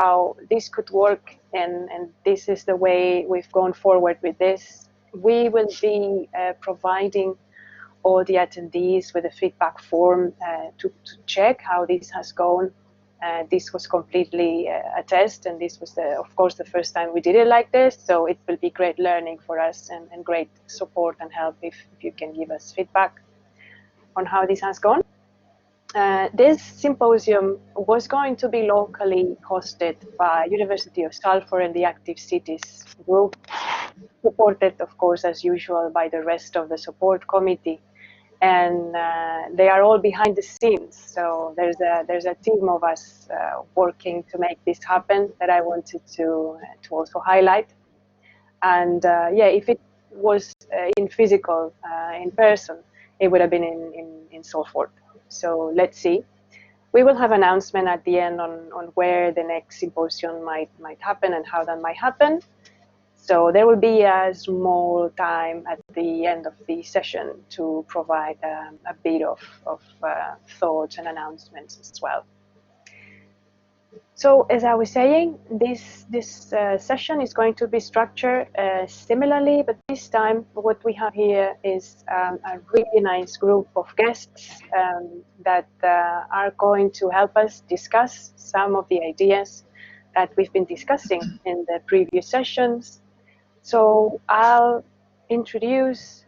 how this could work, and this is the way we've gone forward with this. We will be providing all the attendees with a feedback form to check how this has gone. This was completely a test, and this was, of course, the first time we did it like this, so it will be great learning for us and great support and help if you can give us feedback on how this has gone. This symposium was going to be locally hosted by University of Salford and the Active Cities group, supported, of course, as usual, by the rest of the support committee. And they are all behind the scenes. So there's a team of us working to make this happen that I wanted to also highlight. And yeah, if it was in physical, in person, it would have been in Salford. So let's see. We will have an announcement at the end on where the next symposium might happen and how that might happen. So there will be a small time at the end of the session to provide a bit of thoughts and announcements as well. So as I was saying, this session is going to be structured similarly, but this time what we have here is a really nice group of guests that are going to help us discuss some of the ideas that we've been discussing in the previous sessions. So I'll introduce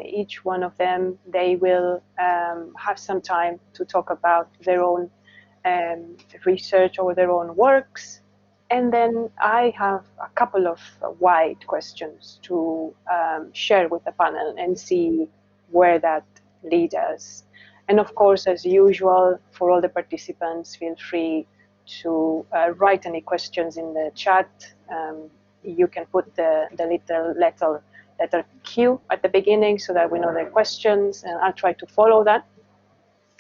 each one of them. They will have some time to talk about their own research or their own works. And then I have a couple of wide questions to share with the panel and see where that leads us. And of course, as usual, for all the participants, feel free to write any questions in the chat. You can put the little letter Q at the beginning so that we know the questions, and I'll try to follow that.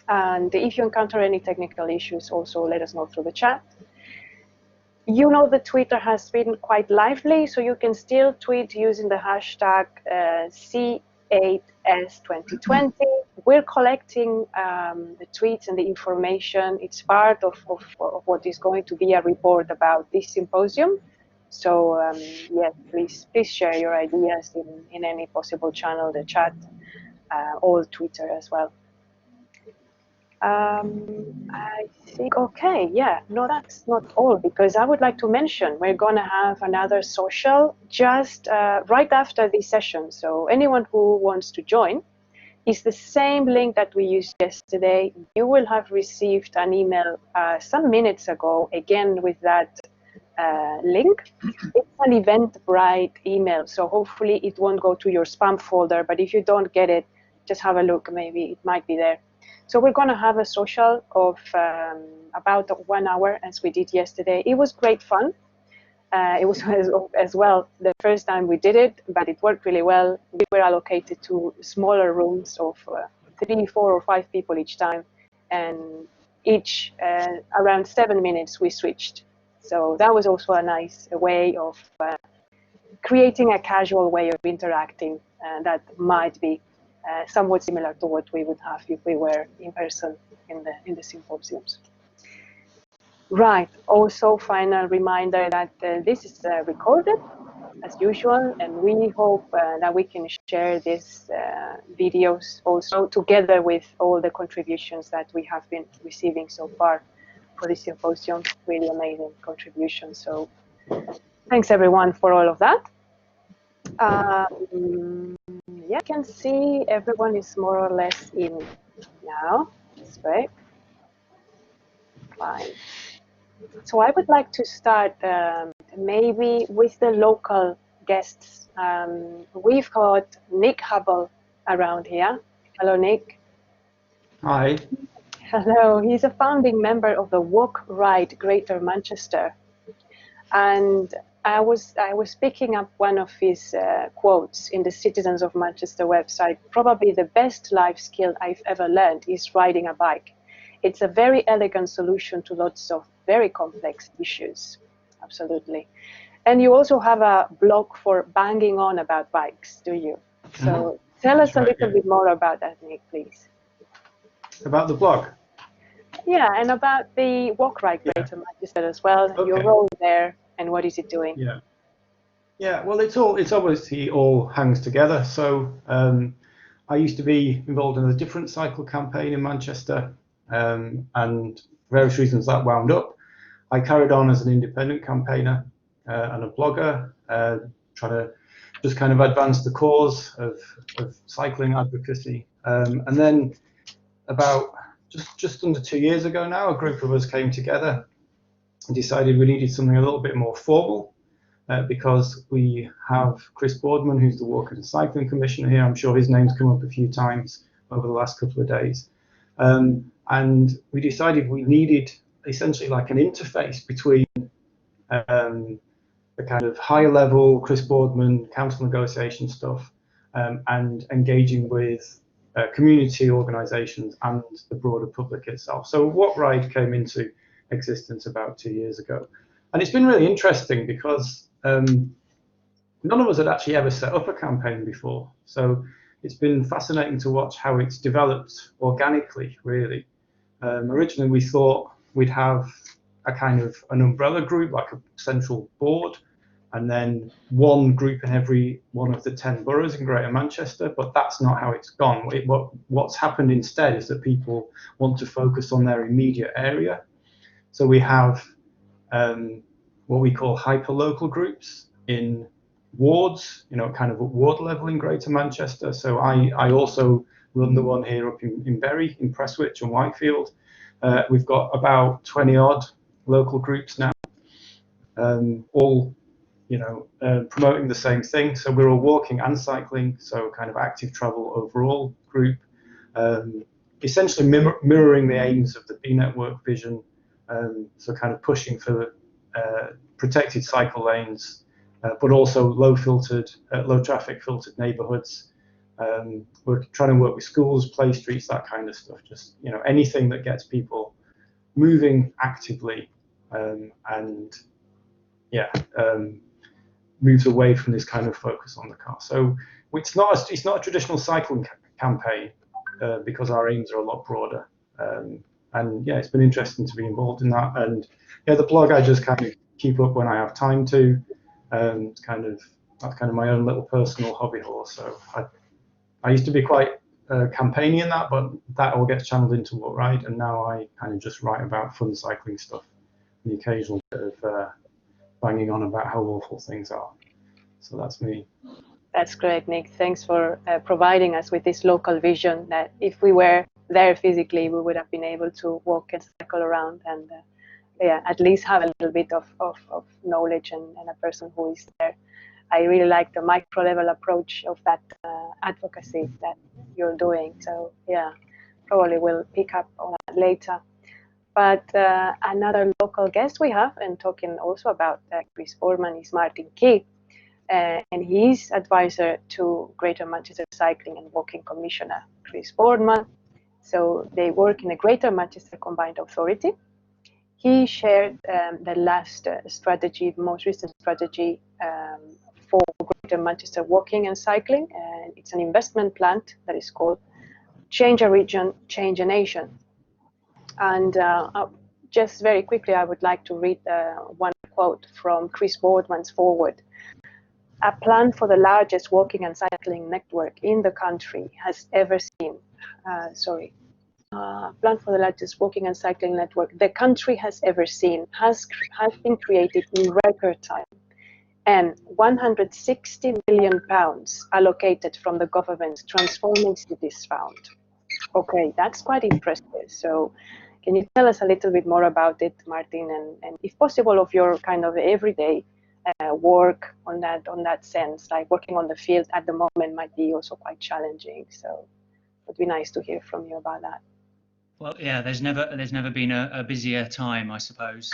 And if you encounter any technical issues, also let us know through the chat. You know the Twitter has been quite lively, so you can still tweet using the hashtag C8S2020. We're collecting the tweets and the information. It's part of what is going to be a report about this symposium. So yes, please share your ideas in any possible channel, the chat, or Twitter as well. I think, okay, yeah, no, that's not all, because I would like to mention we're going to have another social just right after this session. So anyone who wants to join, is the same link that we used yesterday. You will have received an email some minutes ago, again with that link. It's an Eventbrite email, so hopefully it won't go to your spam folder, but if you don't get it, just have a look, maybe it might be there. So we're going to have a social of about 1 hour, as we did yesterday. It was great fun. It was as well the first time we did it, but it worked really well. We were allocated to smaller rooms of 3, 4, or 5 people each time, and each around 7 minutes we switched. So that was also a nice way of creating a casual way of interacting that might be somewhat similar to what we would have if we were in person in the symposiums. Right. Also, final reminder that this is recorded as usual, and we hope that we can share these videos also together with all the contributions that we have been receiving so far for this symposium. Really amazing contributions. So thanks everyone for all of that. Yeah, you can see everyone is more or less in now. That's great. Fine. So I would like to start maybe with the local guests. We've got Nick Hubble around here. Hello, Nick. Hi. Hello. He's a founding member of the Walk Ride Greater Manchester. And I was picking up one of his quotes in the Citizens of Manchester website. Probably the best life skill I've ever learned is riding a bike. It's a very elegant solution to lots of very complex issues. Absolutely. And you also have a blog for banging on about bikes, do you? So tell us a little bit more about that, Nick, please. About the blog? Yeah, and about the Walk Right Yeah. Greater Manchester as well, your Okay. role there, and what is it doing? Yeah. Yeah. Well, it's obviously all hangs together. So I used to be involved in a different cycle campaign in Manchester, and for various reasons that wound up. I carried on as an independent campaigner and a blogger, trying to just kind of advance the cause of cycling advocacy. And then about just under 2 years ago now, a group of us came together and decided we needed something a little bit more formal. Because we have Chris Boardman, who's the Walking and Cycling Commissioner here. I'm sure his name's come up a few times over the last couple of days. And we decided we needed essentially like an interface between the kind of high level Chris Boardman council negotiation stuff and engaging with community organisations and the broader public itself. So What Ride came into existence about 2 years ago. And it's been really interesting because none of us had actually ever set up a campaign before. So it's been fascinating to watch how it's developed organically, really. Originally, we thought we'd have a kind of an umbrella group, like a central board, and then one group in every one of the 10 boroughs in Greater Manchester, but that's not how it's gone. What's happened instead is that people want to focus on their immediate area. So we have what we call hyperlocal groups in wards, kind of at ward level in Greater Manchester. So I also run the one here up in Bury, in Prestwich and Whitefield. We've got about 20 odd local groups now, all promoting the same thing. So we're all walking and cycling, so kind of active travel overall group, essentially mirroring the aims of the B Network vision. So kind of pushing for protected cycle lanes, but also low traffic filtered neighbourhoods. We're trying to work with schools, play streets, that kind of stuff. Just anything that gets people moving actively, and yeah, moves away from this kind of focus on the car. So it's not a traditional cycling campaign because our aims are a lot broader. And yeah, it's been interesting to be involved in that. And yeah, the blog I just kind of keep up when I have time to. That's kind of my own little personal hobby horse. So I used to be quite campaigny in that, but that all gets channeled into What Ride, and now I kind of just write about fun cycling stuff, and the occasional bit of banging on about how awful things are. So that's me. That's great, Nick. Thanks for providing us with this local vision that if we were there physically, we would have been able to walk and cycle around and yeah, at least have a little bit of knowledge and a person who is there. I really like the micro level approach of that advocacy that you're doing. So yeah, probably we'll pick up on that later. But another local guest we have, and talking also about Chris Boardman, is Martin Key. And he's advisor to Greater Manchester Cycling and Walking Commissioner Chris Boardman. So they work in a Greater Manchester Combined Authority. He shared the last strategy, the most recent strategy for Greater Manchester Walking and Cycling. And it's an investment plan that is called Change a Region, Change a Nation. And just very quickly, I would like to read one quote from Chris Boardman's foreword. A plan for the largest walking and cycling network in the country has ever seen. Plan for the largest walking and cycling network the country has ever seen has been created in record time, and £160 million allocated from the government's Transforming Cities Fund. Okay, that's quite impressive. So can you tell us a little bit more about it, Martin, and if possible, of your kind of everyday work on that sense, like working on the field at the moment might be also quite challenging. So it would be nice to hear from you about that. Well, yeah, there's never been a busier time, I suppose,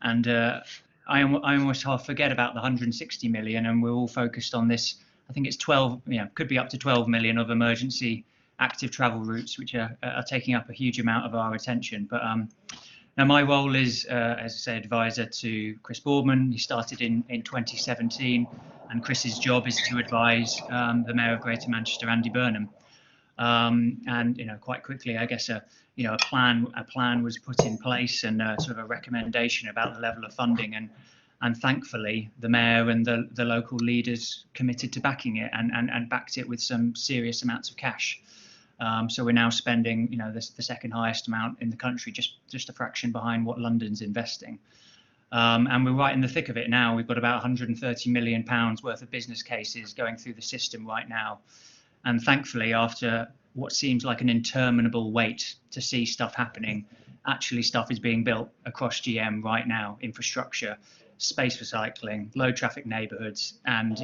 and I almost half forget about the 160 million, and we're all focused on this. I think it's 12, could be up to 12 million of emergency active travel routes, which are taking up a huge amount of our attention. But now my role is, as I say, advisor to Chris Boardman. He started in 2017, and Chris's job is to advise the Mayor of Greater Manchester, Andy Burnham. And quite quickly, I guess a plan was put in place, and sort of a recommendation about the level of funding, and thankfully the mayor and the local leaders committed to backing it, and backed it with some serious amounts of cash. So we're now spending the second highest amount in the country, just a fraction behind what London's investing. And we're right in the thick of it now. We've got about 130 million pounds worth of business cases going through the system right now. And thankfully, after what seems like an interminable wait to see stuff happening, actually stuff is being built across GM right now. Infrastructure, space for cycling, low traffic neighbourhoods, and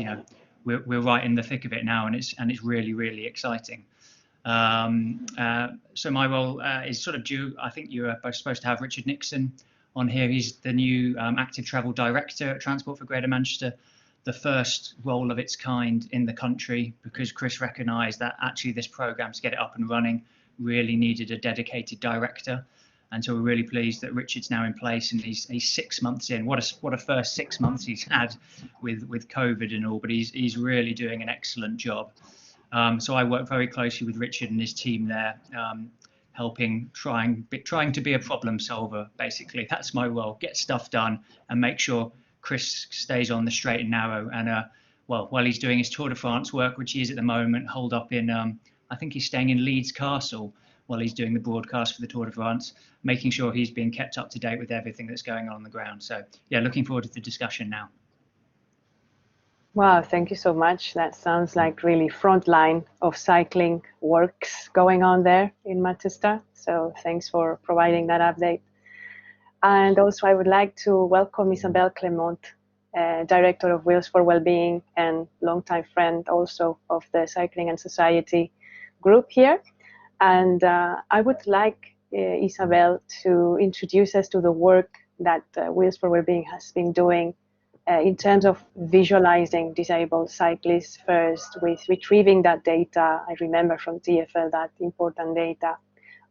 we're right in the thick of it now, and it's really, really exciting. So my role is sort of due. I think you are supposed to have Richard Nixon on here. He's the new active travel director at Transport for Greater Manchester, the first role of its kind in the country, because Chris recognised that actually this programme, to get it up and running, really needed a dedicated director. And so we're really pleased that Richard's now in place, and he's 6 months in. What a first 6 months he's had with COVID and all, but he's really doing an excellent job. So I work very closely with Richard and his team there, helping, trying to be a problem solver, basically. That's my role: get stuff done and make sure Chris stays on the straight and narrow. And while he's doing his Tour de France work, which he is at the moment, holed up in, I think he's staying in Leeds Castle while he's doing the broadcast for the Tour de France, making sure he's being kept up to date with everything that's going on the ground. So yeah, looking forward to the discussion now. Wow, thank you so much. That sounds like really front line of cycling works going on there in Manchester. So thanks for providing that update. And also I would like to welcome Isabel Clement, Director of Wheels for Wellbeing and longtime friend also of the Cycling and Society group here. And I would like Isabel to introduce us to the work that Wheels for Wellbeing has been doing in terms of visualizing disabled cyclists first, with retrieving that data. I remember from TfL that important data.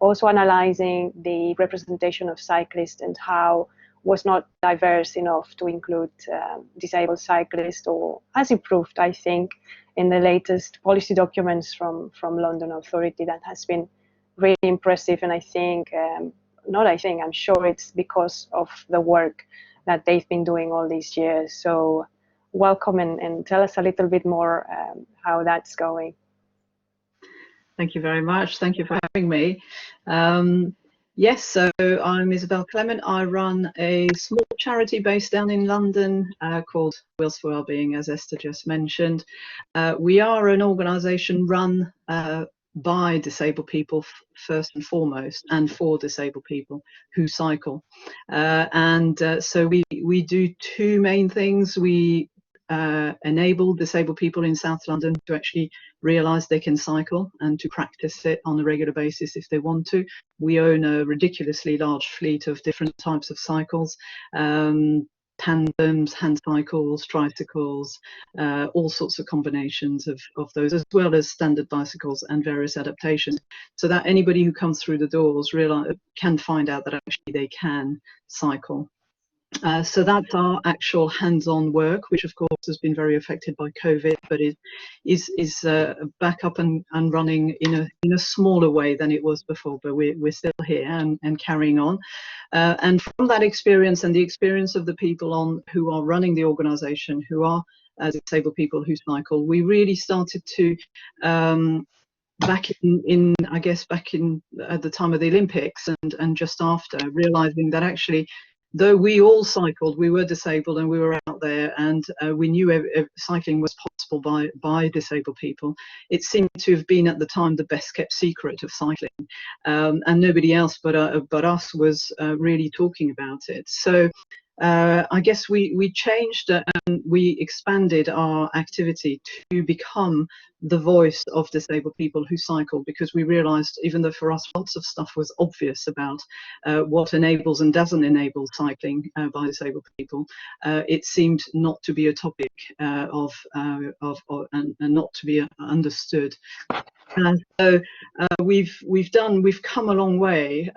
Also analyzing the representation of cyclists and how was not diverse enough to include disabled cyclists, or has improved, I think, in the latest policy documents from London Authority. That has been really impressive, and I'm sure it's because of the work that they've been doing all these years. So welcome, and tell us a little bit more how that's going. Thank you very much. Thank you for having me. Yes, so I'm Isabel Clement. I run a small charity based down in London called Wheels for Wellbeing, as Esther just mentioned. We are an organisation run by disabled people first and foremost, and for disabled people who cycle. So we do two main things. We enable disabled people in South London to actually realise they can cycle and to practice it on a regular basis if they want to. We own a ridiculously large fleet of different types of cycles, tandems, hand cycles, tricycles, all sorts of combinations of those, as well as standard bicycles and various adaptations, so that anybody who comes through the doors can find out that actually they can cycle. So that's our actual hands-on work, which of course has been very affected by COVID, but it is back up and running in a smaller way than it was before. But we're still here and carrying on. And from that experience and the experience of the people who are running the organisation, who are disabled people who cycle, we really started to back in at the time of the Olympics and just after, realising that actually, though we all cycled, we were disabled and we were out there, and we knew cycling was possible by disabled people. It seemed to have been at the time the best kept secret of cycling, and nobody else but us was really talking about it. So I guess we changed and we expanded our activity to become the voice of disabled people who cycle, because we realized, even though for us lots of stuff was obvious about what enables and doesn't enable cycling by disabled people, it seemed not to be a topic and not to be understood. And so we've come a long way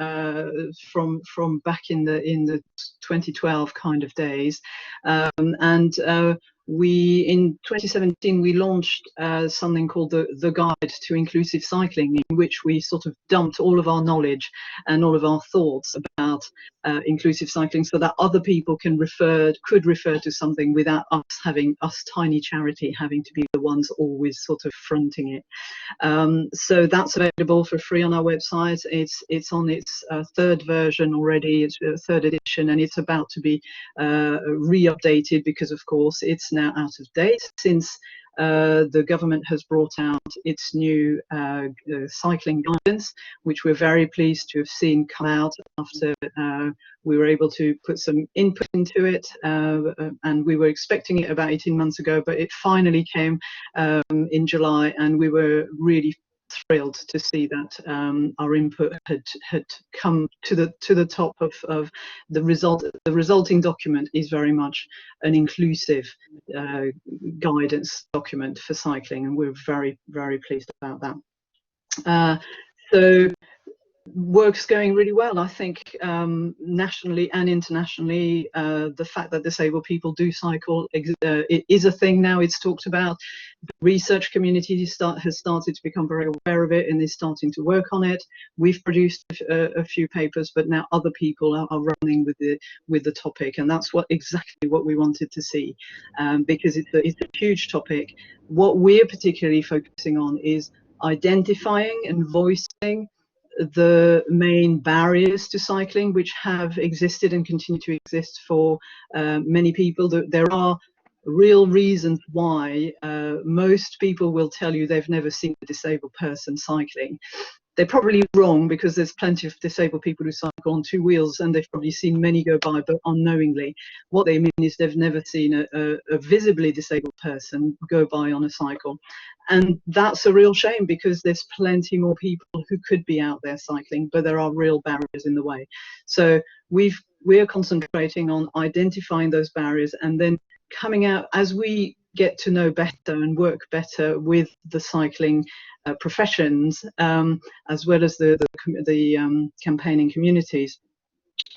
from back in the 2012 kind of days, and in 2017 we launched something called the Guide to Inclusive Cycling, in which we sort of dumped all of our knowledge and all of our thoughts about inclusive cycling, so that other people could refer to something without us tiny charity having to be the ones always sort of fronting it. So that's available for free on our website. It's on its third version already. It's a third edition, and it's about to be re-updated because, of course, it's now out of date since the government has brought out its new cycling guidance, which we're very pleased to have seen come out after we were able to put some input into it, and we were expecting it about 18 months ago, but it finally came in July, and we were really thrilled to see that our input had come to the top of the result. The resulting document is very much an inclusive guidance document for cycling, and we're very, very pleased about that. So work's going really well. I think nationally and internationally, the fact that disabled people do cycle it is a thing now. It's talked about. The research community has started to become very aware of it and is starting to work on it. We've produced a few papers, but now other people are running with the topic, and that's exactly what we wanted to see, because it's a huge topic. What we're particularly focusing on is identifying and voicing the main barriers to cycling, which have existed and continue to exist for many people. There are real reasons why most people will tell you they've never seen a disabled person cycling. They're probably wrong, because there's plenty of disabled people who cycle on two wheels, and they've probably seen many go by, but unknowingly. What they mean is they've never seen a visibly disabled person go by on a cycle. And that's a real shame, because there's plenty more people who could be out there cycling, but there are real barriers in the way. So we're concentrating on identifying those barriers, and then coming out as we get to know better and work better with the cycling professions, as well as the campaigning communities.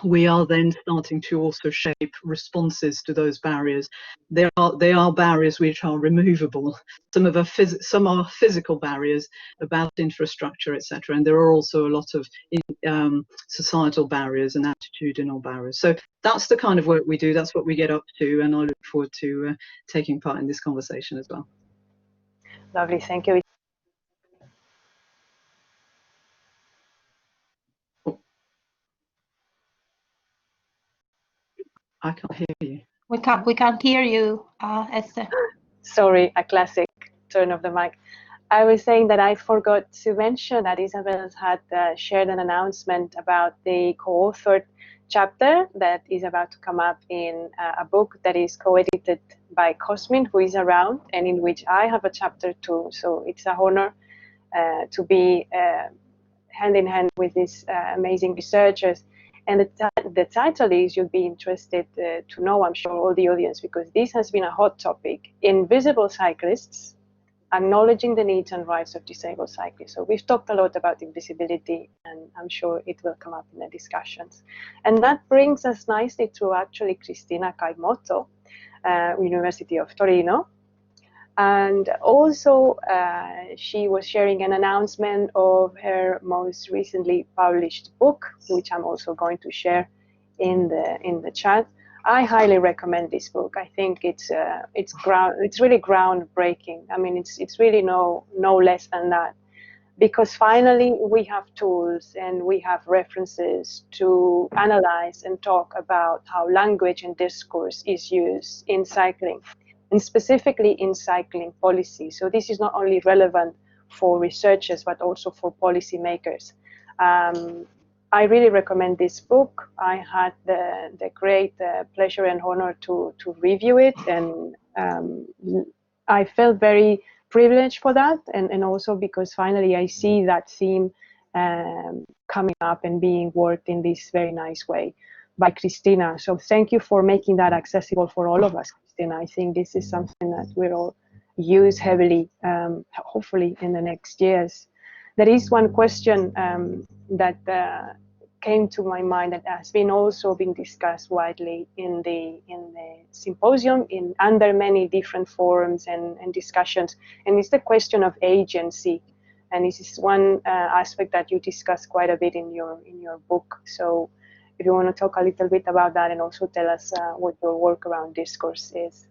We are then starting to also shape responses to those barriers. They are barriers which are removable. Some are physical barriers about infrastructure, etc., and there are also a lot of societal barriers and attitudinal barriers. So that's the kind of work we do. That's what we get up to, and I look forward to taking part in this conversation as well. Lovely, thank you. I can't hear you. We can't hear you, Esther. Sorry, a classic turn of the mic. I was saying that I forgot to mention that Isabel had shared an announcement about the co-authored chapter that is about to come up in a book that is co-edited by Cosmin, who is around, and in which I have a chapter too. So it's a honor to be hand in hand with these amazing researchers. And the title is, you'll be interested to know, I'm sure, all the audience, because this has been a hot topic: Invisible Cyclists, Acknowledging the Needs and Rights of Disabled Cyclists. So we've talked a lot about invisibility, and I'm sure it will come up in the discussions. And that brings us nicely to actually Cristina Caimotto, University of Torino. And also she was sharing an announcement of her most recently published book, which I'm also going to share in the chat. I highly recommend this book. I think it's really groundbreaking. I mean, it's really no less than that, because finally we have tools and we have references to analyze and talk about how language and discourse is used in cycling, and specifically in cycling policy. So this is not only relevant for researchers, but also for policymakers. I really recommend this book. I had the great pleasure and honor to review it, and I felt very privileged for that, and also because finally I see that theme coming up and being worked in this very nice way by Cristina. So thank you for making that accessible for all of us, Cristina. I think this is something that we'll all use heavily, hopefully in the next years. There is one question that came to my mind that has been also being discussed widely in the symposium under many different forums and discussions, and it's the question of agency. And this is one aspect that you discuss quite a bit in your book. So if you want to talk a little bit about that and also tell us what your work around discourse is.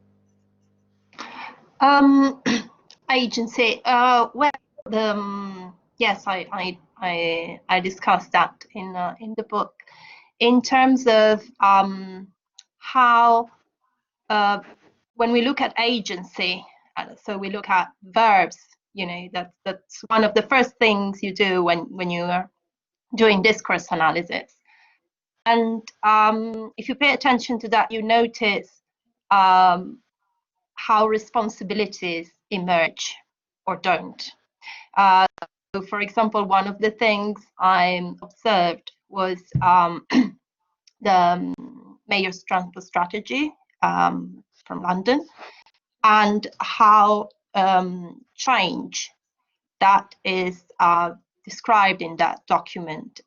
Agency. Well, yes, I discussed that in the book in terms of how when we look at agency. So we look at verbs. You know, that's one of the first things you do when you are doing discourse analysis. And if you pay attention to that, you notice how responsibilities emerge or don't. So for example, one of the things I observed was the mayor's transport strategy from London, and how change that is described in that document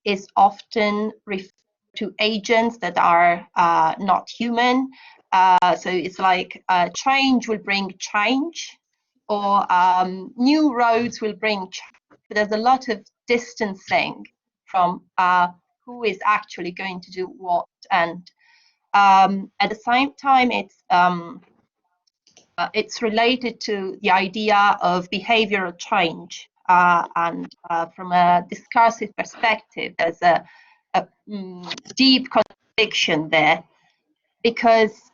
is often referred to agents that are not human. So it's like change will bring change, or new roads will bring change. But there's a lot of distancing from who is actually going to do what. And at the same time, it's related to the idea of behavioral change. And from a discursive perspective, there's a deep contradiction there, because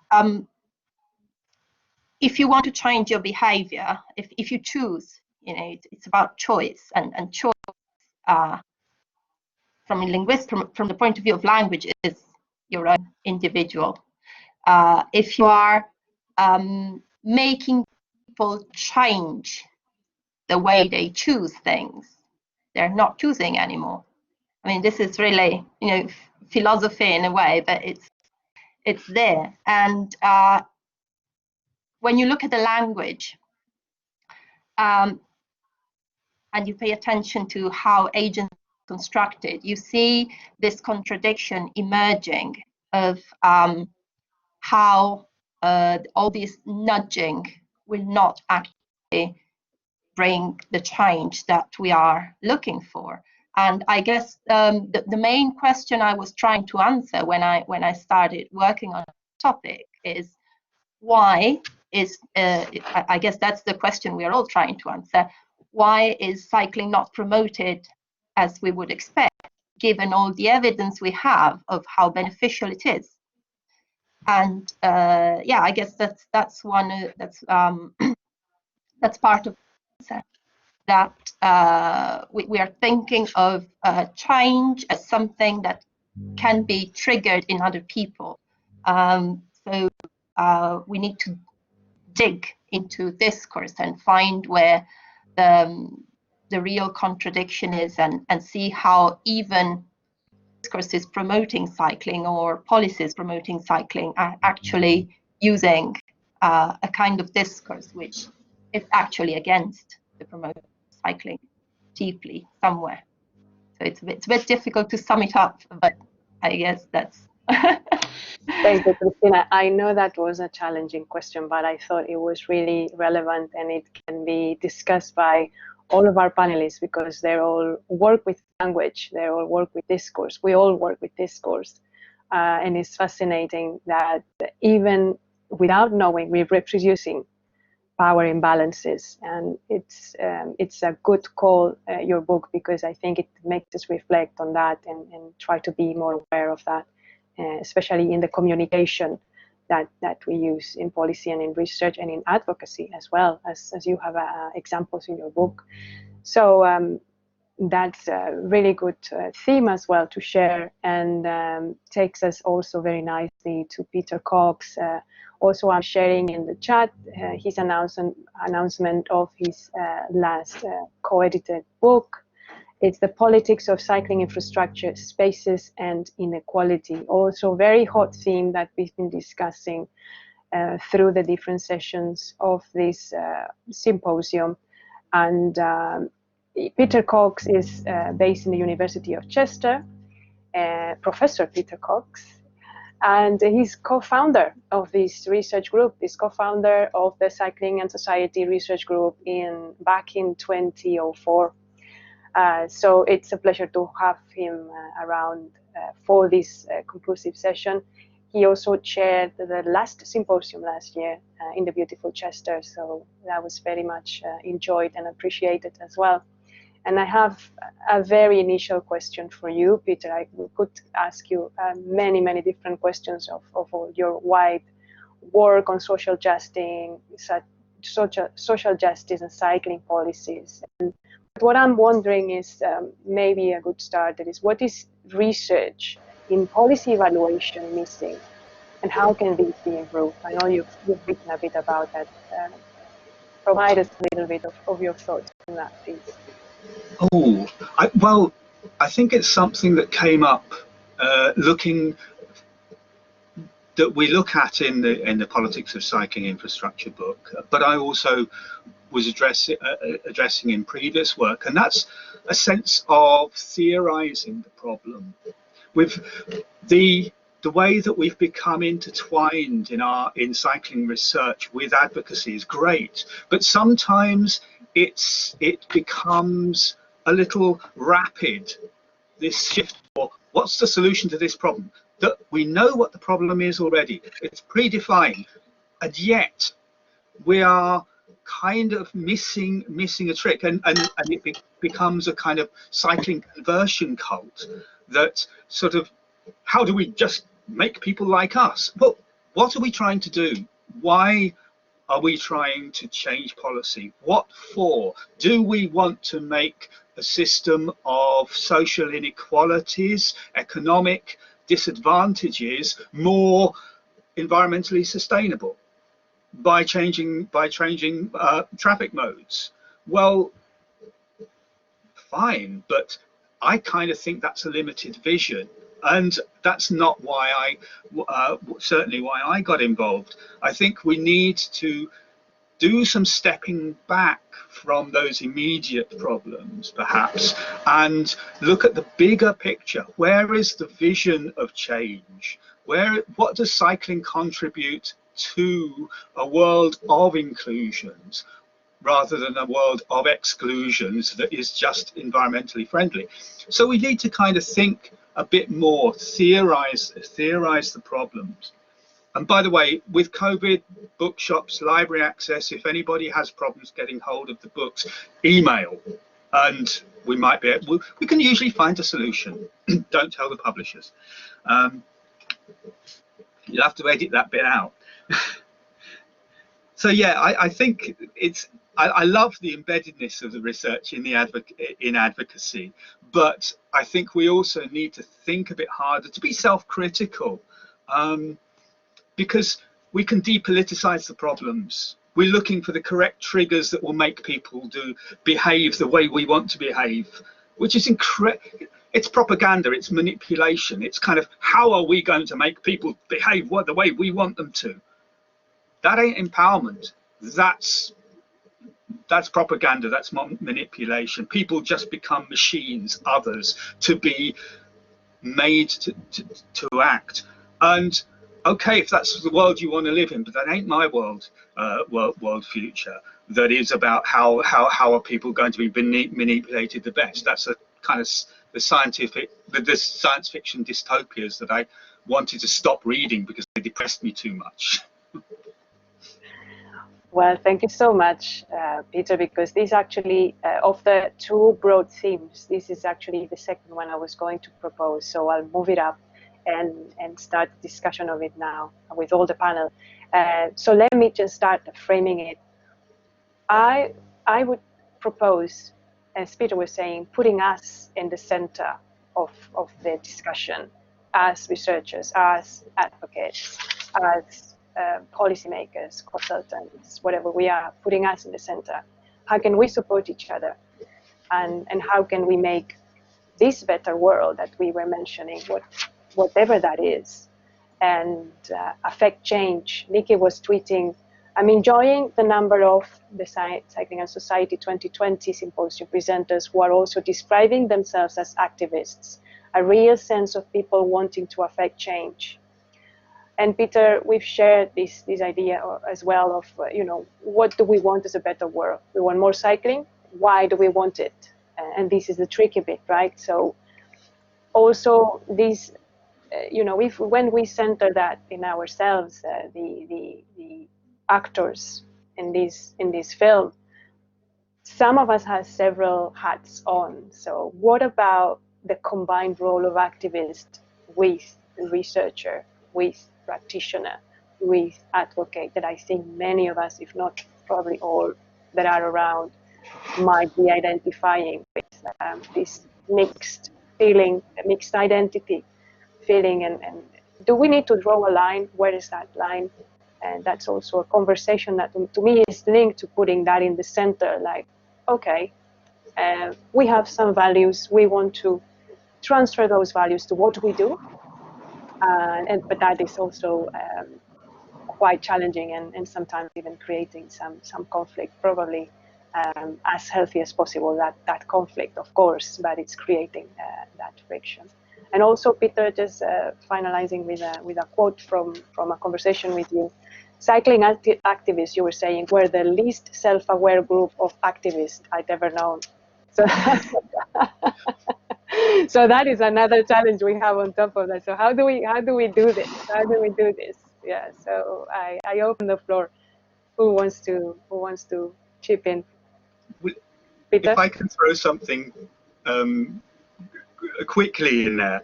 if you want to change your behavior, if you choose, you know, it's about choice, and choice from the point of view of language is your own individual. If you are making people change the way they choose things, they're not choosing anymore. I mean, this is really, you know, philosophy in a way, but it's there. And when you look at the language and you pay attention to how agents are constructed, you see this contradiction emerging of how all this nudging will not actually bring the change that we are looking for. And I guess the main question I was trying to answer when I started working on the topic is, why is I guess that's the question we are all trying to answer. Why is cycling not promoted as we would expect, given all the evidence we have of how beneficial it is? And yeah, I guess that's one that's part of that we are thinking of change as something that can be triggered in other people. So we need to dig into discourse and find where the real contradiction is, and see how even discourses promoting cycling or policies promoting cycling are actually using a kind of discourse which is actually against the promotion of cycling deeply somewhere. So it's a bit difficult to sum it up, but I guess that's Thank you, Christina. I know that was a challenging question, but I thought it was really relevant, and it can be discussed by all of our panelists, because they all work with language, they all work with discourse, we all work with discourse. And it's fascinating that even without knowing, we're reproducing power imbalances. And it's a good call, your book, because I think it makes us reflect on that and try to be more aware of that. Especially in the communication that we use in policy and in research and in advocacy, as well as you have examples in your book. So that's a really good theme as well to share, and takes us also very nicely to Peter Cox. Also, I'm sharing in the chat his announcement of his last co-edited book. It's The Politics of Cycling Infrastructure, Spaces and Inequality. Also very hot theme that we've been discussing through the different sessions of this symposium. And Peter Cox is based in the University of Chester, Professor Peter Cox. And he's co-founder of this research group. He's co-founder of the Cycling and Society Research Group back in 2004. So it's a pleasure to have him around for this conclusive session. He also chaired the last symposium last year in the beautiful Chester, so that was very much enjoyed and appreciated as well. And I have a very initial question for you, Peter. I could ask you many, many different questions of all your wide work on social justice and cycling policies. And what I'm wondering is maybe a good start is what is research in policy evaluation missing, and how can this be improved? I know you've written a bit about that. Provide us a little bit of your thoughts on that, please. Oh, well, I think it's something that came up that we look at in the Politics of Cycling Infrastructure book, but I also was addressing in previous work, and that's a sense of theorizing the problem with the way that we've become intertwined in cycling research with advocacy is great, but sometimes it becomes a little rapid, this shift. Or what's the solution to this problem? That we know what the problem is already, it's predefined, and yet we are kind of missing a trick, and it becomes a kind of cycling conversion cult that sort of, how do we just make people like us? Well, what are we trying to do? Why are we trying to change policy? What for? Do we want to make a system of social inequalities, economic disadvantages more environmentally sustainable by changing traffic modes? Well, fine, but I kind of think that's a limited vision, and that's not why certainly why I got involved. I think we need to do some stepping back from those immediate problems, perhaps, and look at the bigger picture. Where is the vision of change? What does cycling contribute to a world of inclusions rather than a world of exclusions that is just environmentally friendly? So we need to kind of think a bit more, theorize the problems. And by the way, with COVID, bookshops, library access, if anybody has problems getting hold of the books, email, and we can usually find a solution. Don't tell the publishers. You'll have to edit that bit out. So yeah, I think I love the embeddedness of the research in advocacy, but I think we also need to think a bit harder, to be self-critical, because we can depoliticize the problems. We're looking for the correct triggers that will make people behave the way we want to behave, which is it's propaganda, it's manipulation, it's kind of, how are we going to make people behave the way we want them to? That ain't empowerment. That's propaganda, that's manipulation. People just become machines, others, to be made to act. And okay, if that's the world you want to live in, but that ain't my world future. That is about how are people going to be manipulated the best. That's a kind of the science fiction dystopias that I wanted to stop reading because they depressed me too much. Well, thank you so much, Peter, because this actually, of the two broad themes, this is actually the second one I was going to propose. So I'll move it up and start the discussion of it now with all the panel. So let me just start framing it. I would propose, as Peter was saying, putting us in the center of the discussion as researchers, as advocates, as policymakers, consultants, whatever we are, putting us in the center. How can we support each other? And how can we make this better world that we were mentioning, whatever that is, and affect change? Nikki was tweeting, I'm enjoying the number of the Cycling and Society 2020 symposium presenters who are also describing themselves as activists, a real sense of people wanting to affect change. And Peter, we've shared this idea as well of, what do we want as a better world? We want more cycling. Why do we want it? And this is the tricky bit, right? So also this, when we center that in ourselves, the actors in this film, some of us have several hats on. So what about the combined role of activist with researcher, with practitioner, with advocate, that I think many of us, if not probably all that are around, might be identifying with this mixed feeling, mixed identity feeling, and do we need to draw a line? Where is that line? And that's also a conversation that to me is linked to putting that in the center, like, okay, we have some values, we want to transfer those values to what we do, but that is also quite challenging and sometimes even creating some conflict, probably as healthy as possible, that conflict, of course, but it's creating that friction. And also, Peter, just finalizing with a quote from a conversation with you. Cycling activists, you were saying, were the least self-aware group of activists I'd ever known. So, so that is another challenge we have on top of that. So how do we do this? How do we do this? Yeah. So I open the floor. Who wants to chip in? Peter? If I can throw something quickly in there,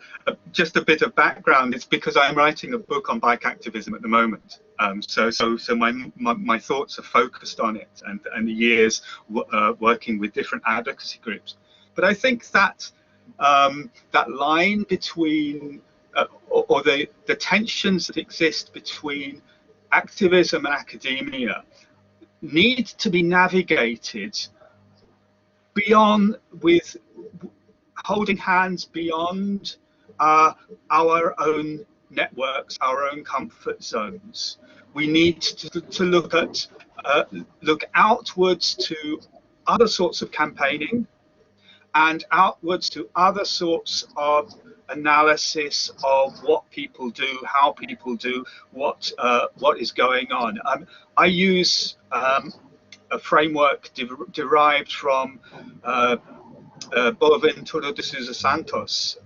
just a bit of background. It's because I'm writing a book on bike activism at the moment. So my thoughts are focused on it, and the years working with different advocacy groups. But I think that that line between or the tensions that exist between activism and academia need to be navigated beyond, with holding hands beyond our own networks, our own comfort zones. We need to look outwards to other sorts of campaigning and outwards to other sorts of analysis of what people do, how people do, what is going on. I use a framework derived from Boaventura de Sousa Santos,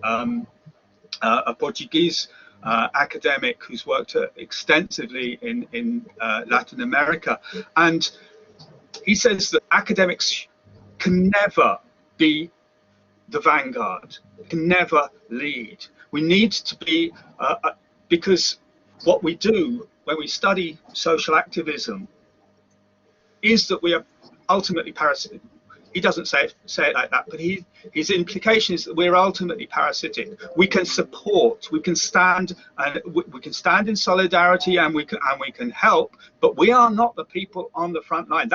a Portuguese academic who's worked extensively in Latin America, and he says that academics can never be the vanguard, can never lead. We need to be, because what we do when we study social activism is that we are ultimately parasitic. He doesn't say it like that, but his implication is that we're ultimately parasitic. We can support, we can stand, and we can stand in solidarity, and we can help, but we are not the people on the front line.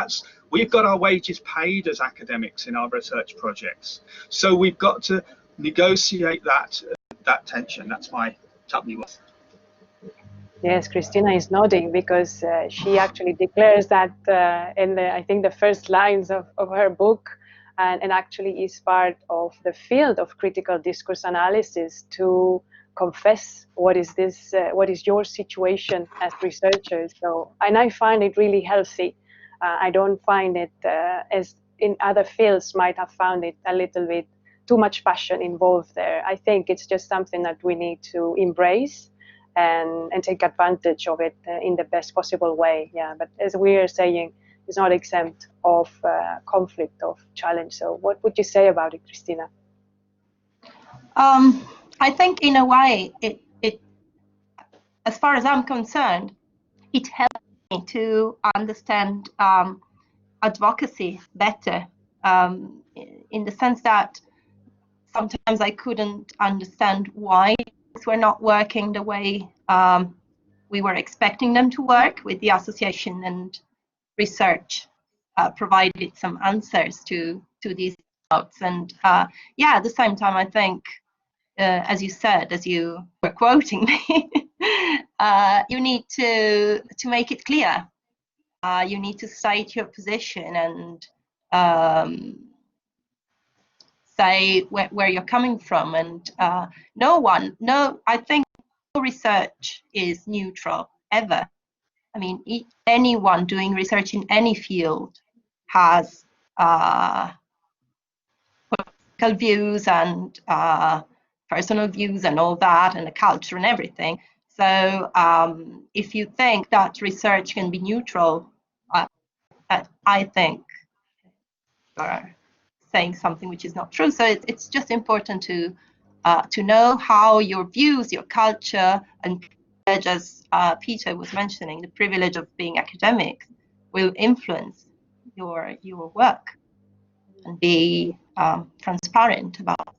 We've got our wages paid as academics in our research projects, so we've got to negotiate that tension. That's my tuppenny worth. Yes, Christina is nodding because she actually declares that in I think the first lines of her book, and actually is part of the field of critical discourse analysis to confess what is your situation as researchers. So, and I find it really healthy. I don't find it as in other fields might have found it a little bit too much passion involved there. I think it's just something that we need to embrace and take advantage of it in the best possible way. Yeah, but as we are saying, it's not exempt of conflict, of challenge. So what would you say about it, Christina? I think in a way, it as far as I'm concerned, it helped me to understand advocacy better, in the sense that sometimes I couldn't understand why things were not working the way we were expecting them to work. With the association and research provided some answers to these doubts. And yeah, at the same time, I think, as you said, as you were quoting me, you need to make it clear. You need to state your position and say where you're coming from. And I think research is neutral ever. I mean, anyone doing research in any field has political views and personal views and all that, and the culture and everything. So if you think that research can be neutral, I think you're saying something which is not true. So it's just important to know how your views, your culture, and as Peter was mentioning, the privilege of being academic will influence your work, and be transparent about.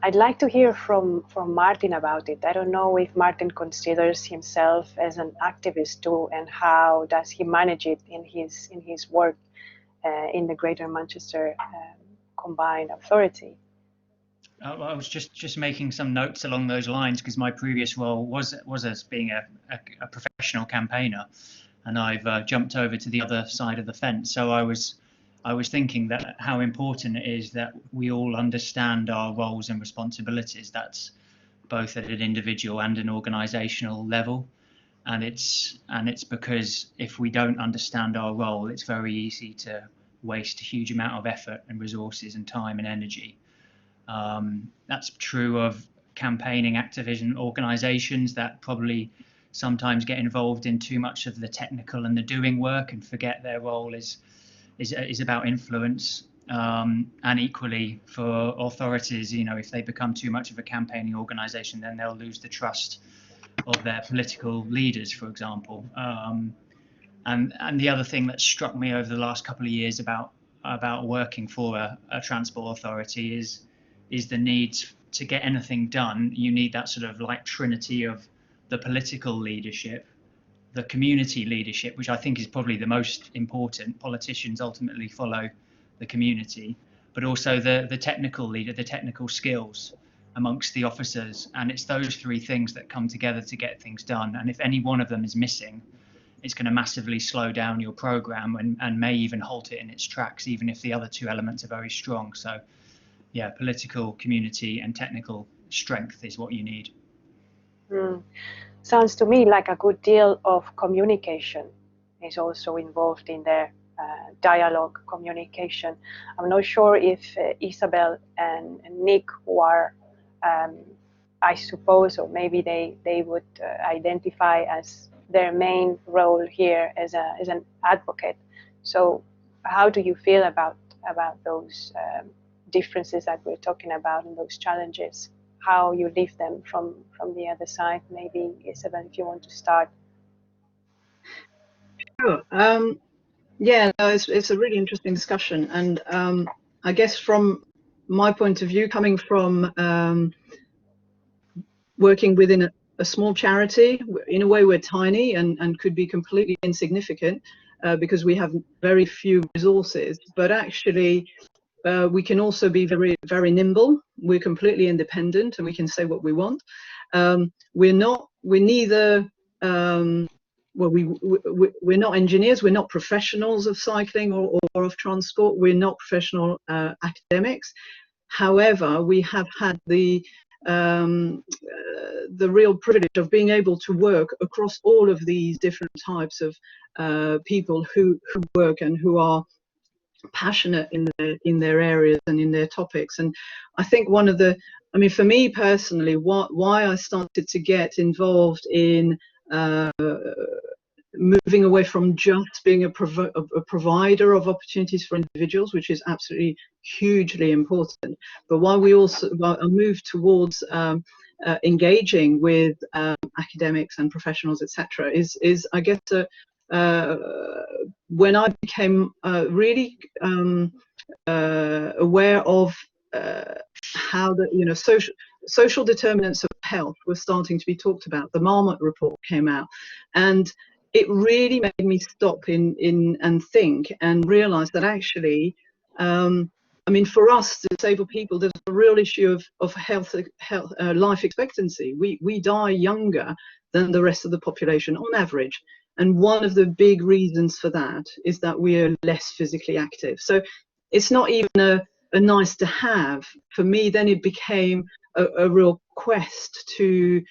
I'd like to hear from Martin about it. I don't know if Martin considers himself as an activist too, and how does he manage it in his work in the Greater Manchester Combined Authority. I was just making some notes along those lines, because my previous role was as being a professional campaigner, and I've jumped over to the other side of the fence. So I was thinking that how important it is that we all understand our roles and responsibilities. That's both at an individual and an organisational level, and it's because if we don't understand our role, it's very easy to waste a huge amount of effort and resources and time and energy. That's true of campaigning activism organisations that probably sometimes get involved in too much of the technical and the doing work and forget their role is about influence. And equally for authorities, you know, if they become too much of a campaigning organisation, then they'll lose the trust of their political leaders, for example. And the other thing that struck me over the last couple of years about working for a transport authority is the need to get anything done. You need that sort of like trinity of the political leadership, the community leadership, which I think is probably the most important. Politicians ultimately follow the community, but also the technical leader, the technical skills amongst the officers. And it's those three things that come together to get things done. And if any one of them is missing, it's going to massively slow down your program and may even halt it in its tracks, even if the other two elements are very strong. So yeah, political, community, and technical strength is what you need. Sounds to me like a good deal of communication is also involved in their dialogue communication. I'm not sure if Isabel and Nick, who are, I suppose, or maybe they would identify as their main role here as an advocate. So how do you feel about those differences that we're talking about and those challenges? How you live them from the other side? Maybe Isabel, if you want to start. Sure. Yeah, no, it's a really interesting discussion, and I guess from my point of view, coming from working within a small charity, in a way we're tiny and could be completely insignificant because we have very few resources, but actually we can also be very, very nimble. We're completely independent and we can say what we want. We're neither we're not engineers, we're not professionals of cycling or of transport, we're not professional academics. However, we have had the real privilege of being able to work across all of these different types of people who work and who are passionate in their areas and in their topics. And I think one of the, I mean, for me personally, why I started to get involved in moving away from just being a provider of opportunities for individuals, which is absolutely hugely important, but why we also move towards engaging with academics and professionals, etc., is I guess when I became really aware of how the social determinants of health were starting to be talked about. The Marmot report came out, and it really made me stop and think and realize that actually, I mean, for us disabled people, there's a real issue of health life expectancy. We die younger than the rest of the population on average. And one of the big reasons for that is that we are less physically active. So it's not even a nice to have. For me, then it became a real quest to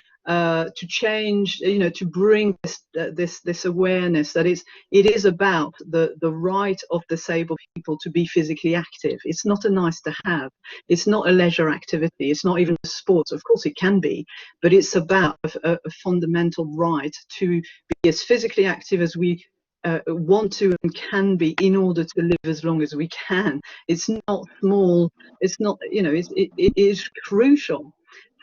change, to bring this awareness that it is about the right of disabled people to be physically active. It's not a nice to have. It's not a leisure activity. It's not even a sport. Of course it can be, but it's about a fundamental right to be as physically active as we want to and can be in order to live as long as we can. It's not small. It's not, it is crucial.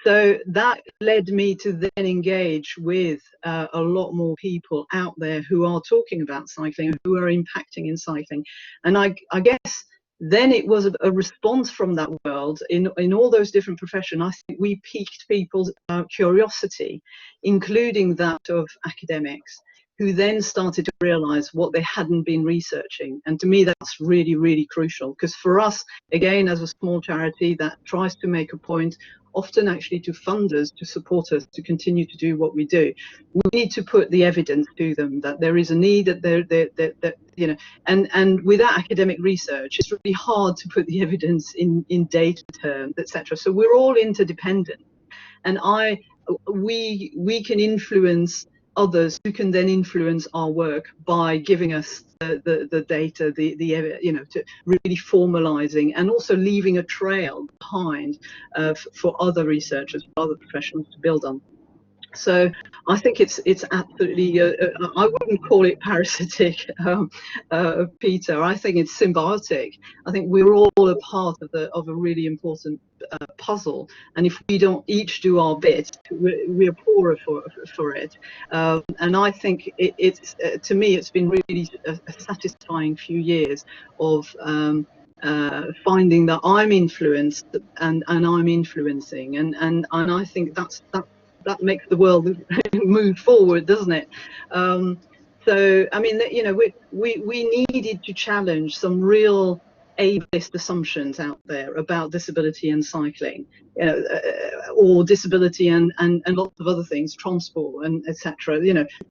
So that led me to then engage with a lot more people out there who are talking about cycling, who are impacting in cycling. And I guess then it was a response from that world in all those different professions. I think we piqued people's curiosity, including that of academics, who then started to realize what they hadn't been researching. And to me, that's really, really crucial, because for us, again, as a small charity that tries to make a point, often actually to funders to support us to continue to do what we do, we need to put the evidence to them that there is a need, that and without academic research, it's really hard to put the evidence in data terms, etc. So we're all interdependent, and we can influence others who can then influence our work by giving us the data, to really formalizing and also leaving a trail behind for other researchers, for other professionals to build on. So I think it's absolutely, I wouldn't call it parasitic, Peter. I think it's symbiotic. I think we're all a part of a really important puzzle, and if we don't each do our bit, we're poorer for it. And I think it's to me, it's been really a satisfying few years of finding that I'm influenced and I'm influencing, and I think that makes the world move forward, doesn't it? So I mean, we needed to challenge some real ableist assumptions out there about disability and cycling, or disability and lots of other things, transport and etc.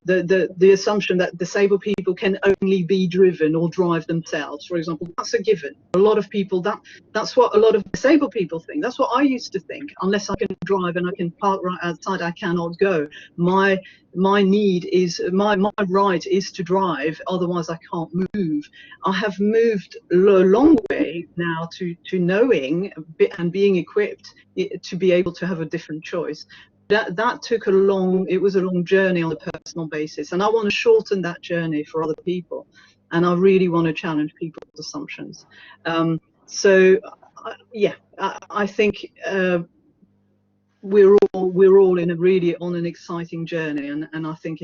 The assumption that disabled people can only be driven or drive themselves, for example, that's a given. A lot of people, that's what a lot of disabled people think. That's what I used to think. Unless I can drive and I can park right outside, I cannot go. My need is, my right is to drive, otherwise I can't move. I have moved a long way now to knowing and being equipped to be able to have a different choice. That took it was a long journey on a personal basis, and I want to shorten that journey for other people, and I really want to challenge people's assumptions. So yeah, I think we're all in on an exciting journey, and I think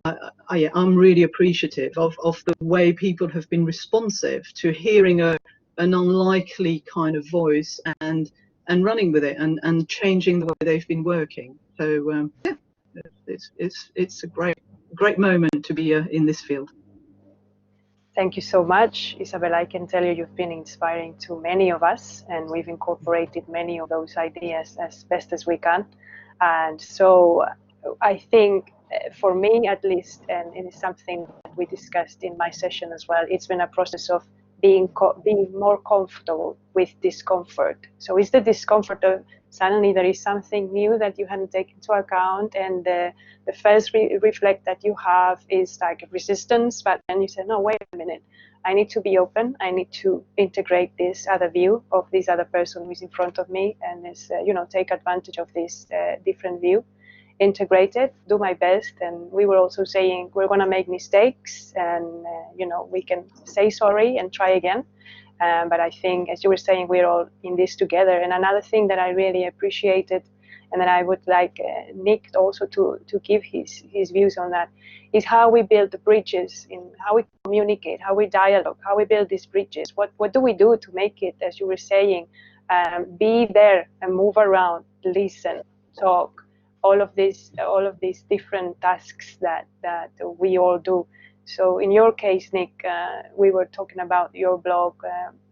I'm really appreciative of the way people have been responsive to hearing an unlikely kind of voice and running with it and changing the way they've been working. So yeah, it's a great moment to be in this field. Thank you so much, Isabel. I can tell you you've been inspiring to many of us, and we've incorporated many of those ideas as best as we can. And so I think for me at least, and it is something that we discussed in my session as well, it's been a process of being more comfortable with discomfort. So it's the discomfort of suddenly there is something new that you hadn't taken into account, and the first reflect that you have is like resistance, but then you say, no, wait a minute, I need to be open, I need to integrate this other view of this other person who is in front of me, and this, take advantage of this different view, integrate it, do my best. And we were also saying we're going to make mistakes, and we can say sorry and try again. But I think, as you were saying, we're all in this together. And another thing that I really appreciated, and that I would like Nick also to give his views on that, is how we build the bridges, in how we communicate, how we dialogue, how we build these bridges. What do we do to make it, as you were saying, be there and move around, listen, talk, all of these different tasks that we all do. So in your case, Nick, we were talking about your blog,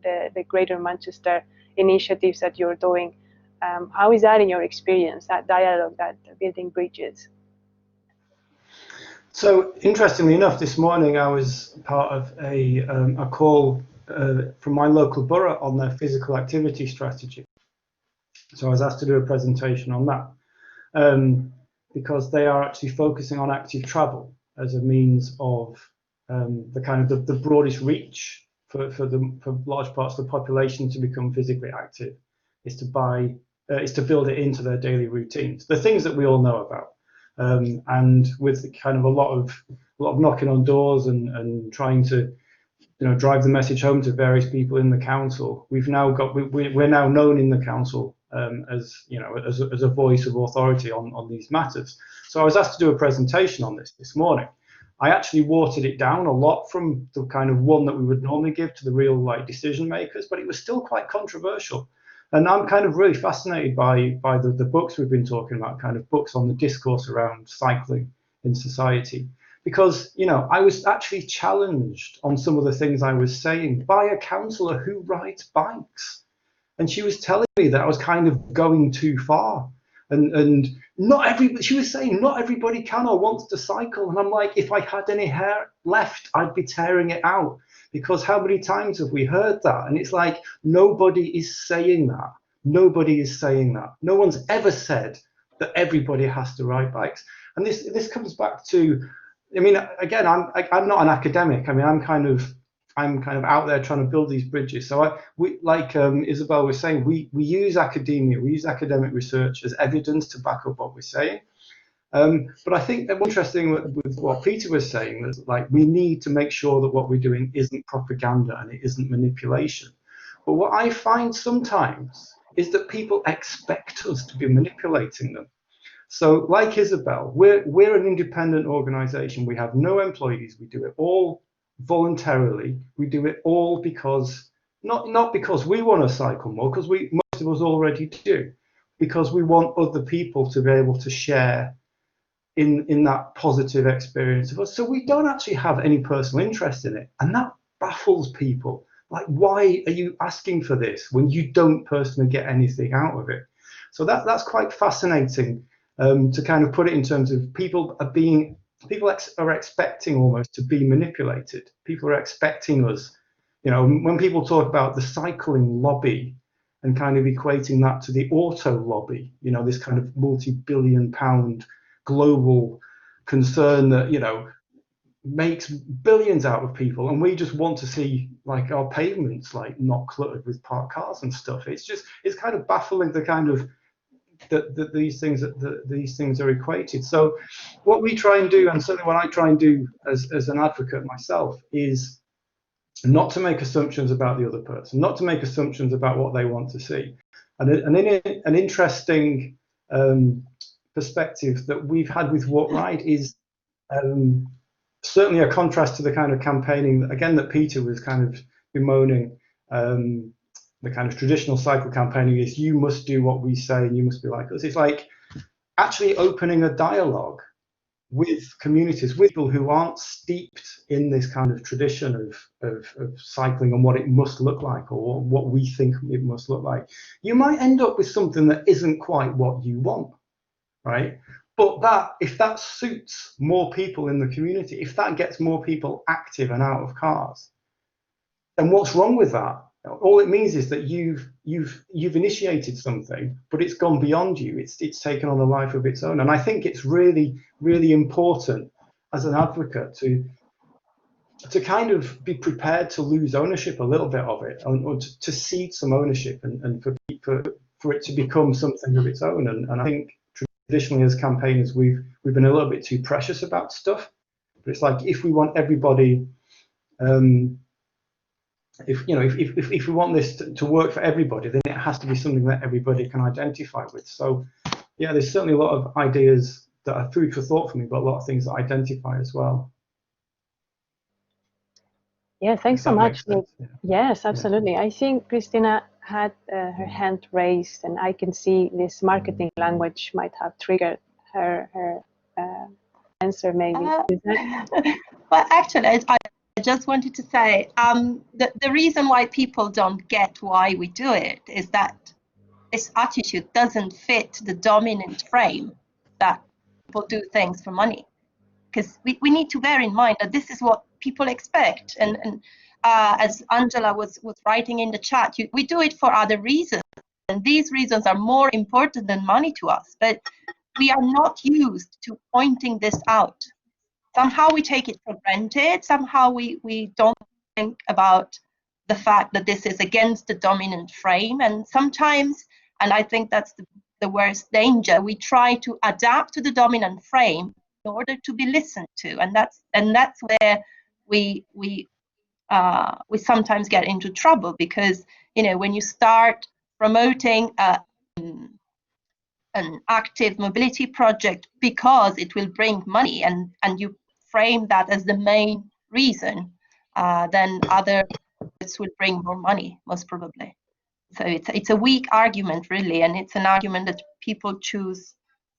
the Greater Manchester initiatives that you're doing. How is that in your experience, that dialogue, that building bridges? So interestingly enough, this morning I was part of a call from my local borough on their physical activity strategy. So I was asked to do a presentation on that, because they are actually focusing on active travel as a means of the kind of the broadest reach for large parts of the population to become physically active, is to build it into their daily routines, the things that we all know about. And with kind of a lot of knocking on doors and trying to drive the message home to various people in the council, we're now known in the council as a voice of authority on these matters. So I was asked to do a presentation on this morning. I actually watered it down a lot from the kind of one that we would normally give to the real decision makers, but it was still quite controversial. And I'm kind of really fascinated by the books we've been talking about, kind of books on the discourse around cycling in society. Because, I was actually challenged on some of the things I was saying by a councillor who rides bikes. And she was telling me that I was kind of going too far. And she was saying not everybody can or wants to cycle. And I'm like, if I had any hair left, I'd be tearing it out. Because how many times have we heard that? And it's like, nobody is saying that. Nobody is saying that. No one's ever said that everybody has to ride bikes. And this comes back to, again, I'm not an academic. I'm kind of out there trying to build these bridges. So Isabel was saying, we use academia, we use academic research as evidence to back up what we're saying. But I think that one interesting with what Peter was saying is we need to make sure that what we're doing isn't propaganda and it isn't manipulation. But what I find sometimes is that people expect us to be manipulating them. So like Isabel, we're an independent organisation. We have no employees. We do it all voluntarily. We do it all because, not because we want to cycle more, because most of us already do, because we want other people to be able to share in that positive experience of us. So we don't actually have any personal interest in it. And that baffles people. Why are you asking for this when you don't personally get anything out of it? So that's quite fascinating. To kind of put it in terms of people are expecting almost to be manipulated. People are expecting us, when people talk about the cycling lobby and kind of equating that to the auto lobby, this kind of multi-billion-pound global concern that, makes billions out of people, and we just want to see our pavements not cluttered with parked cars and stuff. It's kind of baffling the kind of that these things are equated. So what we try and do, and certainly what I try and do as an advocate myself, is not to make assumptions about the other person, not to make assumptions about what they want to see. And an interesting perspective that we've had with Walk Ride is certainly a contrast to the kind of campaigning again that Peter was kind of bemoaning. The kind of traditional cycle campaigning is you must do what we say and you must be like us. It's like actually opening a dialogue with communities, with people who aren't steeped in this kind of tradition of cycling and what it must look like or what we think it must look like. You might end up with something that isn't quite what you want, right? But if that suits more people in the community, if that gets more people active and out of cars, then what's wrong with that? All it means is that you've initiated something, but it's gone beyond you. It's taken on a life of its own. And I think it's really, really important as an advocate to kind of be prepared to lose ownership a little bit of it, or to cede some ownership, and for it to become something of its own. And I think traditionally as campaigners we've been a little bit too precious about stuff. But it's like if we want everybody. If we want this to work for everybody, then it has to be something that everybody can identify with. So, yeah, there's certainly a lot of ideas that are food for thought for me, but a lot of things that I identify as well. Yeah, thanks so much, Nick. Yeah. Yes, absolutely. Yeah. I think Christina had her hand raised, and I can see this marketing language might have triggered her answer, maybe. Well, actually, I just wanted to say the reason why people don't get why we do it is that this attitude doesn't fit the dominant frame that people do things for money. Because we need to bear in mind that this is what people expect. And as Angela was writing in the chat, we do it for other reasons. and these reasons are more important than money to us, but we are not used to pointing this out. Somehow we take it for granted. Somehow we don't think about the fact that this is against the dominant frame. And sometimes, and I think that's the worst danger, we try to adapt to the dominant frame in order to be listened to. And that's where we sometimes get into trouble, because, you know, when you start promoting an active mobility project because it will bring money, and you frame that as the main reason, then others will bring more money, most probably. So it's a weak argument, really, and it's an argument that people choose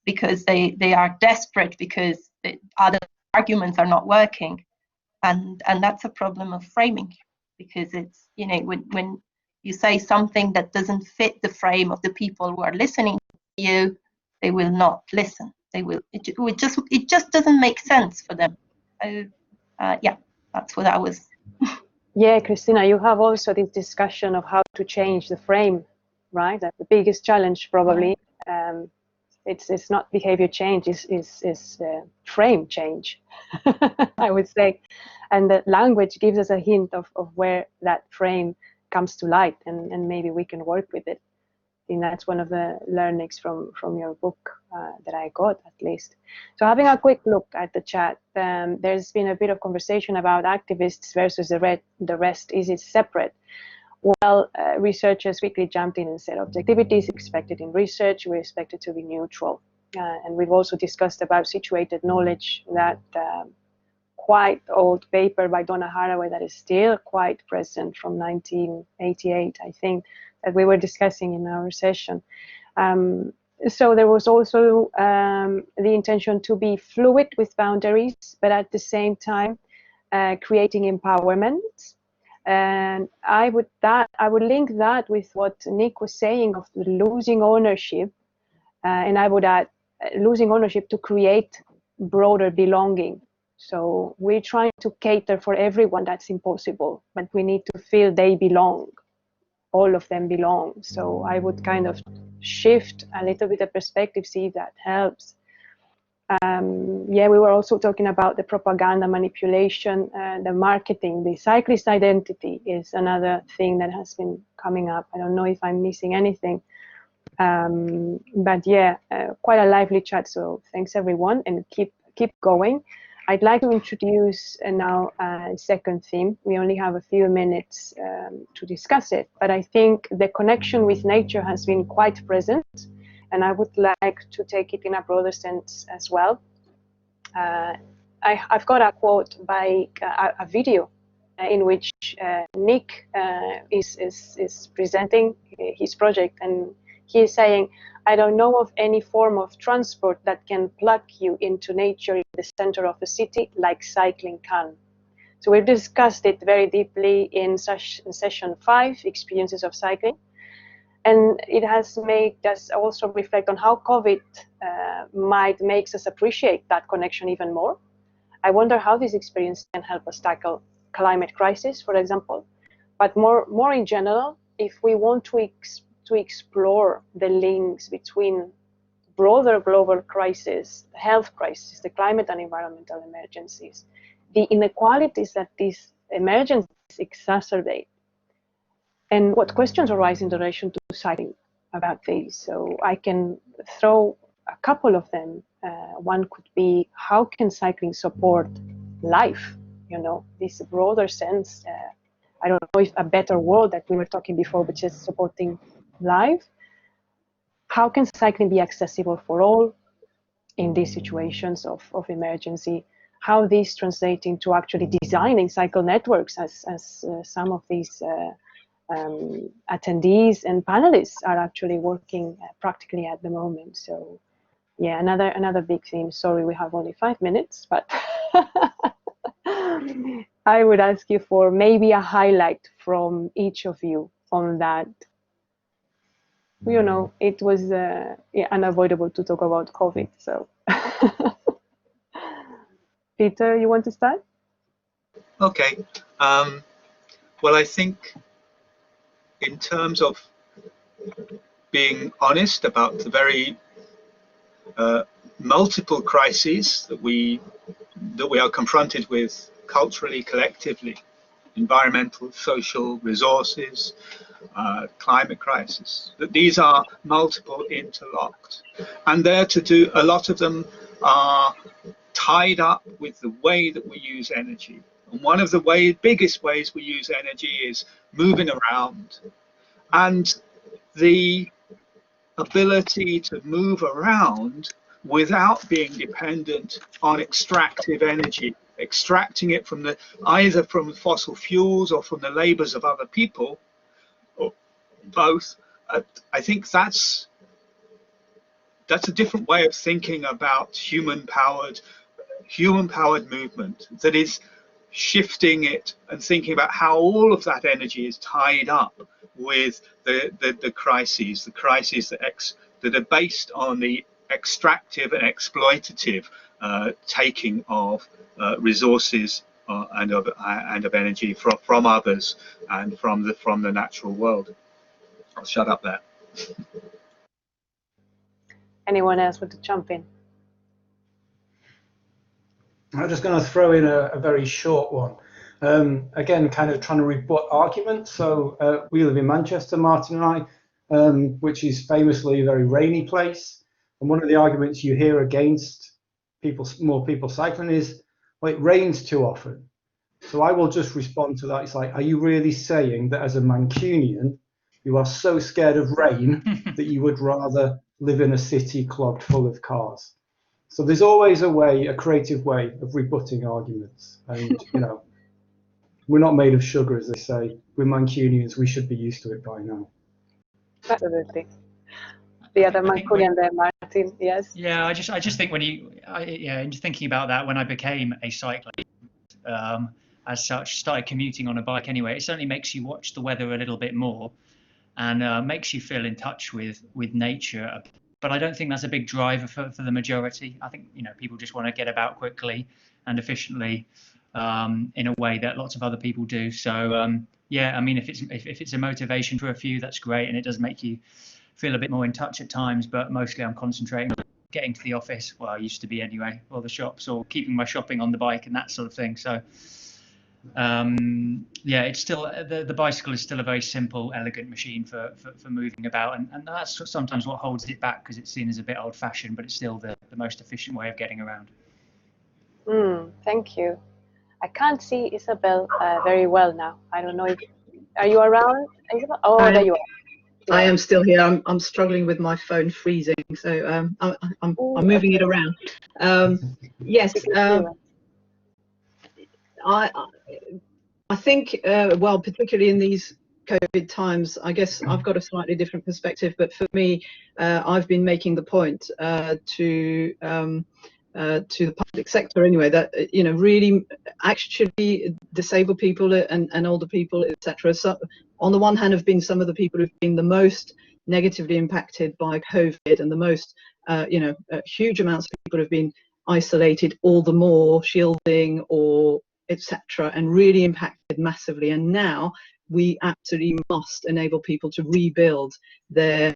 because they are desperate, because the other arguments are not working, and that's a problem of framing, because it's, you know, when you say something that doesn't fit the frame of the people who are listening to you, they will not listen. They will. It just doesn't make sense for them. So yeah, that's what I was. Yeah, Christina, you have also this discussion of how to change the frame, right? That the biggest challenge probably, it's not behavior change, is frame change, I would say. And the language gives us a hint of where that frame comes to light, and maybe we can work with it. I think that's one of the learnings from your book that I got, at least. So having a quick look at the chat, there's been a bit of conversation about activists versus the rest. Is it separate? Well, researchers quickly jumped in and said objectivity is expected in research. We expect it to be neutral. And we've also discussed about situated knowledge, that quite old paper by Donna Haraway that is still quite present from 1988, I think, that we were discussing in our session. So there was also the intention to be fluid with boundaries, but at the same time creating empowerment. And I would link that with what Nick was saying of losing ownership, and I would add losing ownership to create broader belonging. So we're trying to cater for everyone. That's impossible, but we need to feel they belong. All of them belong. So I would kind of shift a little bit of perspective, see if that helps. Yeah, we were also talking about the propaganda, manipulation, the marketing. The cyclist identity is another thing that has been coming up. I don't know if I'm missing anything. But yeah, quite a lively chat. So thanks everyone, and keep going. I'd like to introduce now a second theme. We only have a few minutes to discuss it, but I think the connection with nature has been quite present, and I would like to take it in a broader sense as well. I've got a quote by a video in which Nick is presenting his project, and he is saying, I don't know of any form of transport that can plug you into nature in the center of the city like cycling can. So we've discussed it very deeply in session 5, experiences of cycling. And it has made us also reflect on how COVID might make us appreciate that connection even more. I wonder how this experience can help us tackle climate crisis, for example. But more in general, if we want to explore the links between broader global crisis, the health crisis, the climate and environmental emergencies, the inequalities that these emergencies exacerbate, and what questions arise in relation to cycling about these. So I can throw a couple of them. One could be, how can cycling support life? You know, this broader sense. I don't know if a better word that we were talking before, but just supporting life. How can cycling be accessible for all in these situations of emergency? How this translates into actually designing cycle networks, as some of these attendees and panelists are actually working practically at the moment. So yeah, another big theme. Sorry, we have only 5 minutes, but I would ask you for maybe a highlight from each of you on that. You know, it was yeah, unavoidable to talk about COVID. So Peter, you want to start? Okay. Well, I think in terms of being honest about the very multiple crises that we are confronted with culturally, collectively: environmental, social, resources, climate crisis. That these are multiple, interlocked, and a lot of them are tied up with the way that we use energy. And one of the biggest ways we use energy is moving around, and the ability to move around without being dependent on extractive energy, extracting it from either from fossil fuels or from the labors of other people, or both. I think that's a different way of thinking about human-powered movement, that is shifting it and thinking about how all of that energy is tied up with the crises that are based on the extractive and exploitative taking of resources and of energy from others and from the natural world. I'll shut up there. Anyone else want to jump in? I'm just going to throw in a very short one. Again, kind of trying to rebut arguments. So we live in Manchester, Martin and I, which is famously a very rainy place. And one of the arguments you hear against more people cycling is, well, it rains too often. So I will just respond to that. It's like, are you really saying that as a Mancunian, you are so scared of rain that you would rather live in a city clogged full of cars? So there's always a creative way of rebutting arguments. And, we're not made of sugar, as they say. We're Mancunians. We should be used to it by now. Absolutely. The other Mancunian there, Martin, yes? Yeah, I just think in thinking about that, when I became a cyclist, as such, started commuting on a bike anyway, it certainly makes you watch the weather a little bit more and makes you feel in touch with nature. But I don't think that's a big driver for the majority. I think people just want to get about quickly and efficiently in a way that lots of other people do. So yeah, I mean, if it's a motivation for a few, that's great, and it does make you feel a bit more in touch at times. But mostly, I'm concentrating on getting to the office. Well, I used to be anyway, or the shops, or keeping my shopping on the bike and that sort of thing. So yeah, it's still the bicycle is still a very simple, elegant machine for moving about, and that's sometimes what holds it back, because it's seen as a bit old-fashioned, but it's still the most efficient way of getting around. Thank you. I can't see Isabel very well now. I don't know are you around, Isabel? Oh, there you are. Yeah. I am still here. I'm struggling with my phone freezing, so I'm moving it around. Yes. I think, well, particularly in these COVID times, I guess I've got a slightly different perspective. But for me, I've been making the point to the public sector anyway, that really actually disabled people and older people, etc. So on the one hand have been some of the people who've been the most negatively impacted by COVID, and the most huge amounts of people have been isolated all the more, shielding or etc., and really impacted massively. And now we absolutely must enable people to rebuild their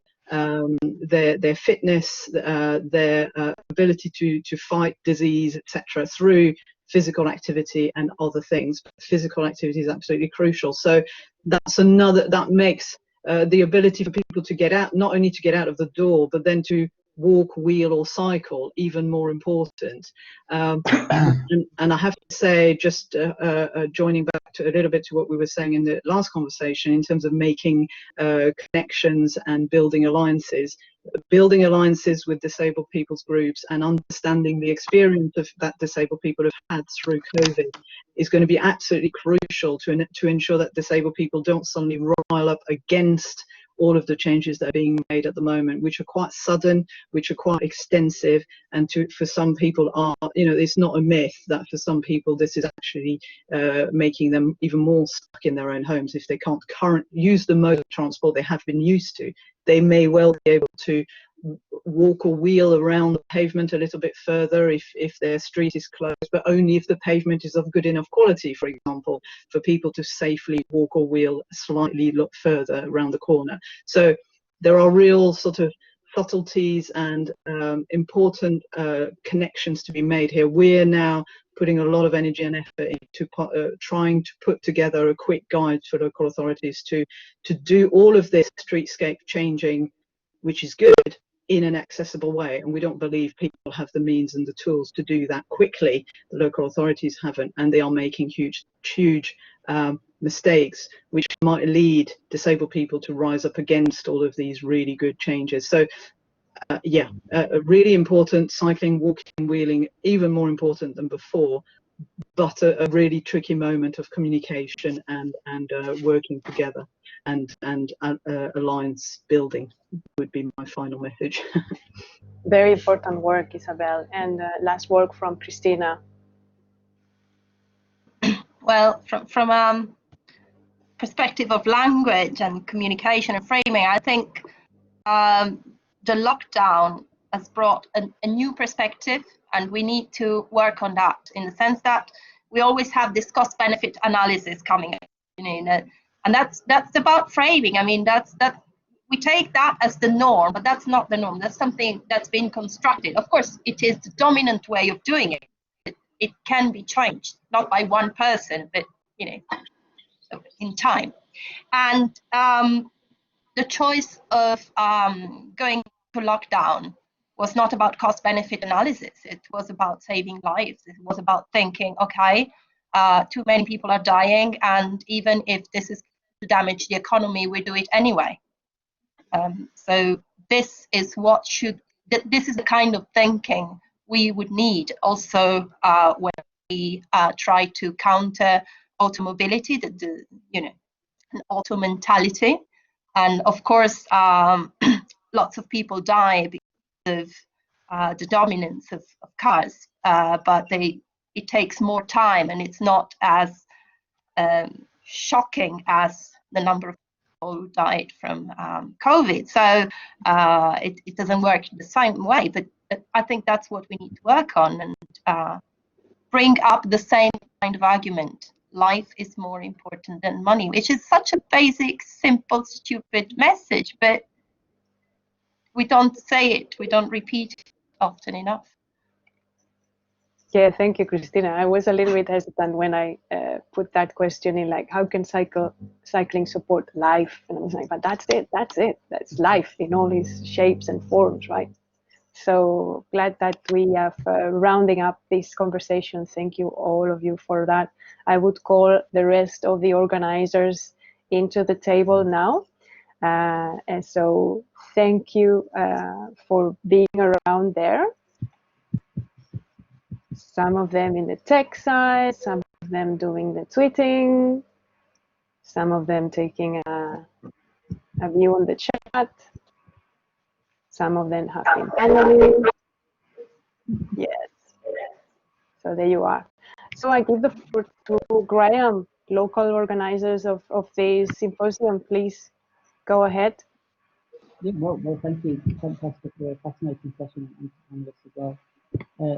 fitness, their ability to fight disease, etc., through physical activity and other things. Physical activity is absolutely crucial. So that makes the ability for people to get out, not only to get out of the door, but then to walk, wheel, or cycle, even more important. And I have to say, just joining back to a little bit to what we were saying in the last conversation, in terms of making connections and building alliances with disabled people's groups, and understanding the experience of that disabled people have had through COVID, is going to be absolutely crucial to ensure that disabled people don't suddenly rile up against all of the changes that are being made at the moment, which are quite sudden, which are quite extensive, and for some people it's not a myth that for some people this is actually making them even more stuck in their own homes. If they can't use the mode of transport they have been used to, they may well be able to walk or wheel around the pavement a little bit further if their street is closed, but only if the pavement is of good enough quality, for example, for people to safely walk or wheel slightly further around the corner. So there are real sort of subtleties and important connections to be made here. We're now putting a lot of energy and effort into trying to put together a quick guide for local authorities to do all of this streetscape changing, which is good, in an accessible way. And we don't believe people have the means and the tools to do that quickly. The local authorities haven't, and they are making huge mistakes, which might lead disabled people to rise up against all of these really good changes. So yeah, really important. Cycling, walking, wheeling, even more important than before, but a really tricky moment of communication and working together and alliance building would be my final message. Very important work, Isabel. And last word from Christina. Well, from perspective of language and communication and framing, I think the lockdown has brought a new perspective, and we need to work on that, in the sense that we always have this cost-benefit analysis coming in, and that's about framing. I mean, that we take that as the norm, but that's not the norm. That's something that's been constructed. Of course, it is the dominant way of doing it. It can be changed, not by one person, but in time. And the choice of going to lockdown was not about cost-benefit analysis. It was about saving lives. It was about thinking, okay, too many people are dying, and even if this is to damage the economy, we do it anyway. So this is what this is the kind of thinking we would need also when we try to counter automobility, the auto mentality. And of course, lots of people die because of the dominance of cars, but it takes more time, and it's not as shocking as the number of people who died from COVID. So it doesn't work the same way, but I think that's what we need to work on, and bring up the same kind of argument. Life is more important than money, which is such a basic, simple, stupid message, but we don't say it, we don't repeat it often enough. Yeah, thank you, Christina. I was a little bit hesitant when I put that question in, like, how can cycling support life? And I was like, but that's it, that's life in all its shapes and forms, right? So glad that we have rounding up this conversation. Thank you, all of you, for that. I would call the rest of the organizers into the table now. And so thank you for being around there. Some of them in the tech side, some of them doing the tweeting, some of them taking a view on the chat. Some of them have been paneling. Yes. So there you are. So I give the floor to Graham, local organizers of this symposium. Please go ahead. Yeah, well, thank you. Fantastic, fascinating session on this as well.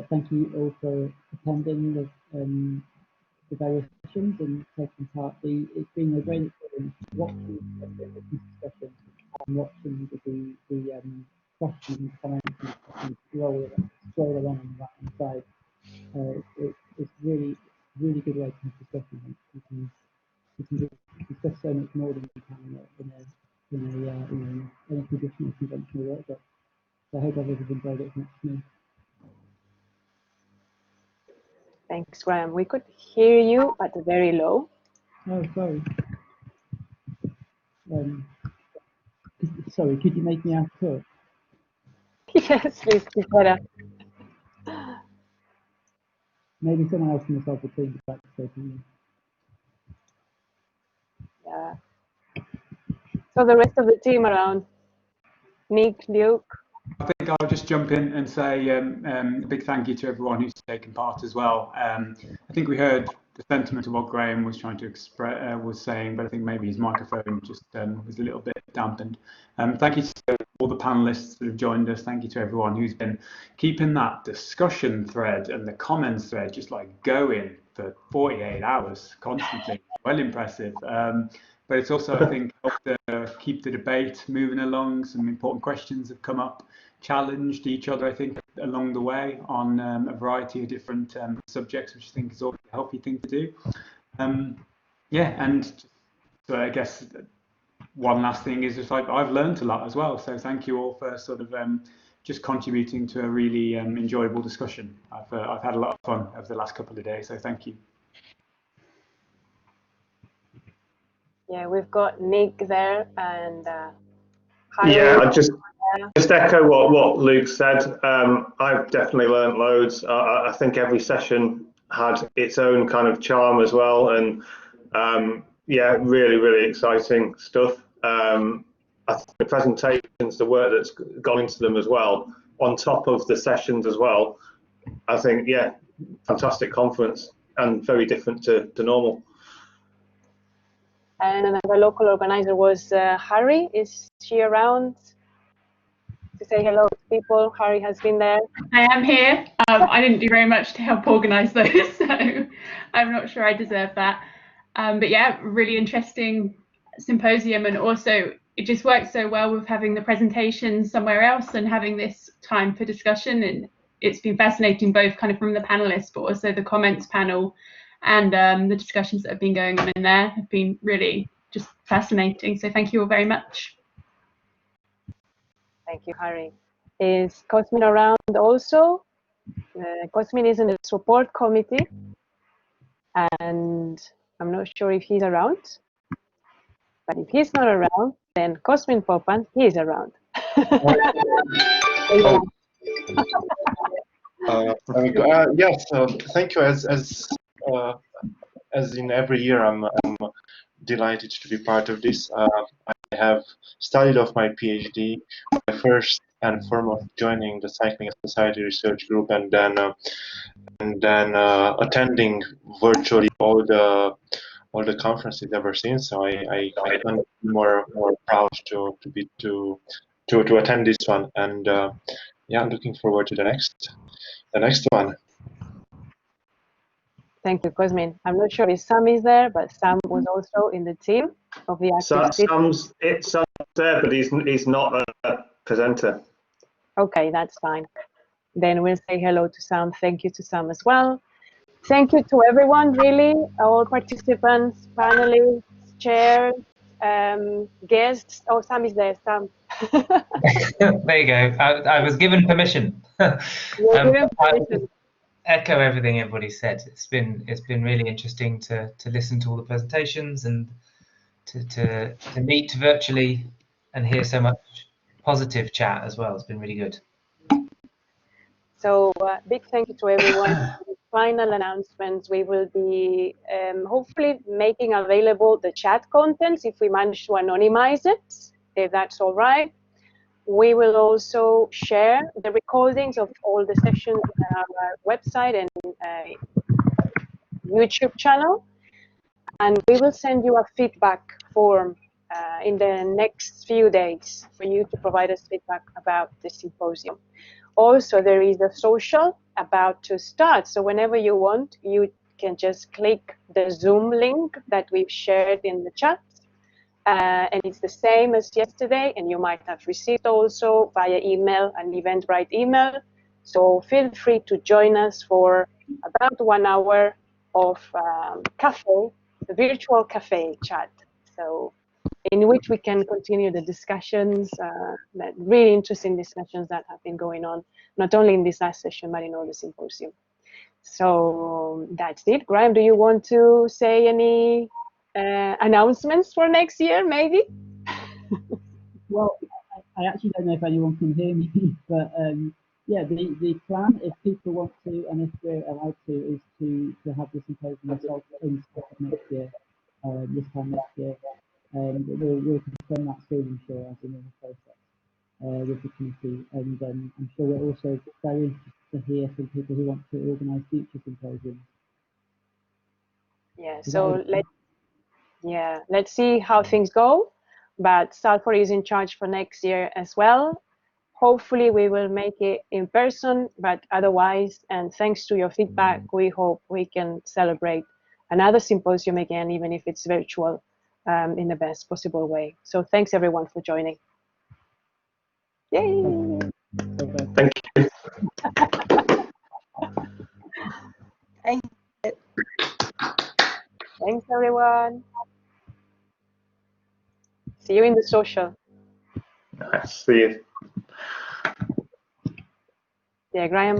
Thank you all for attending the various sessions and taking part. It's been a great experience watching the discussion and watching the questions and comments and questions scroll along on the right-hand side. It's really good way to have discussion. You can discuss so much more than you can in a traditional conventional workshop. So I hope everyone's enjoyed it as much as me. Thanks, Graham. We could hear you, but very low. Oh, sorry. Sorry, could you make me out talk? Yes, please, better. Maybe someone else can solve the thing back to me. Yeah. So the rest of the team around. Nick, Luke. I think I'll just jump in and say a big thank you to everyone who's taken part as well. I think we heard the sentiment of what Graham was trying to express, was saying, but I think maybe his microphone just was a little bit dampened. Thank you to all the panelists that have joined us. Thank you to everyone who's been keeping that discussion thread and the comments thread just like going for 48 hours constantly. Well impressive. but it's also, I think, helped keep the debate moving along. Some important questions have come up, challenged each other, I think, along the way on a variety of different subjects, which I think is always a healthy thing to do. Yeah, and so I guess one last thing is just I've learned a lot as well. So thank you all for sort of just contributing to a really enjoyable discussion. I've had a lot of fun over the last couple of days, so thank you. Yeah, we've got Nick there and Yeah, Harry. I just echo what Luke said. I've definitely learned loads. I think every session had its own kind of charm as well, and yeah, really exciting stuff. I think the presentations, the work that's gone into them as well, on top of the sessions as well, I think, yeah, fantastic conference and very different to normal. And another local organizer was Harry. Is she around to say hello to people? Harry has been there. I am here. I didn't do very much to help organise those, so I'm not sure I deserve that. But yeah, really interesting symposium, and also it just works so well with having the presentation somewhere else and having this time for discussion. And it's been fascinating, both kind of from the panelists, but also the comments panel and the discussions that have been going on in there have been really just fascinating. So thank you all very much. Thank you, Harry. Is Cosmin around also? Cosmin is in the support committee, and I'm not sure if he's around. But if he's not around, then Cosmin Popan, he is around. Yes, thank you. As in every year, I'm delighted to be part of this. I have studied off my PhD, my first and foremost joining the Cycling Society Research Group, and then attending virtually all the conferences ever since. So I couldn't be more proud to attend this one, and yeah, I'm looking forward to the next one. Thank you, Cosmin. I'm not sure if Sam is there, but Sam was also in the team of the active Sam's there, but he's not a presenter. Okay, that's fine. Then we'll say hello to Sam. Thank you to Sam as well. Thank you to everyone, really, all participants, panelists, chairs, guests. Oh, Sam is there, Sam. There you go. I was given permission. You're given permission. Echo everything everybody said. It's been really interesting to listen to all the presentations and to meet virtually and hear so much positive chat as well. It's been really good. So big thank you to everyone. Final announcements. We will be hopefully making available the chat contents if we manage to anonymize it, if that's all right. We will also share the recordings of all the sessions on our website and YouTube channel. And we will send you a feedback form in the next few days for you to provide us feedback about the symposium. Also, there is a social about to start. So whenever you want, you can just click the Zoom link that we've shared in the chat. And it's the same as yesterday, and you might have received also via email an Eventbrite email. So feel free to join us for about 1 hour of cafe, the virtual cafe chat. So in which we can continue the discussions, that really interesting discussions that have been going on, not only in this last session, but in all the symposium. So that's it. Graham, do you want to say any announcements for next year, maybe? Well, I actually don't know if anyone can hear me, but yeah, the plan, if people want to, and if we're allowed to, is to have the symposium ourselves in next year, this time next year. We'll confirm that soon, I'm sure, as in the process with the committee. And I'm sure we're also very interested to hear from people who want to organise future symposiums. Yeah, so let's see how things go. But Salford is in charge for next year as well. Hopefully we will make it in person, but otherwise, and thanks to your feedback, we hope we can celebrate another symposium again, even if it's virtual, in the best possible way. So thanks everyone for joining. Yay! Thank you. Thank you. Thanks everyone. See you in the social. Nice. See you. Yeah, Graham.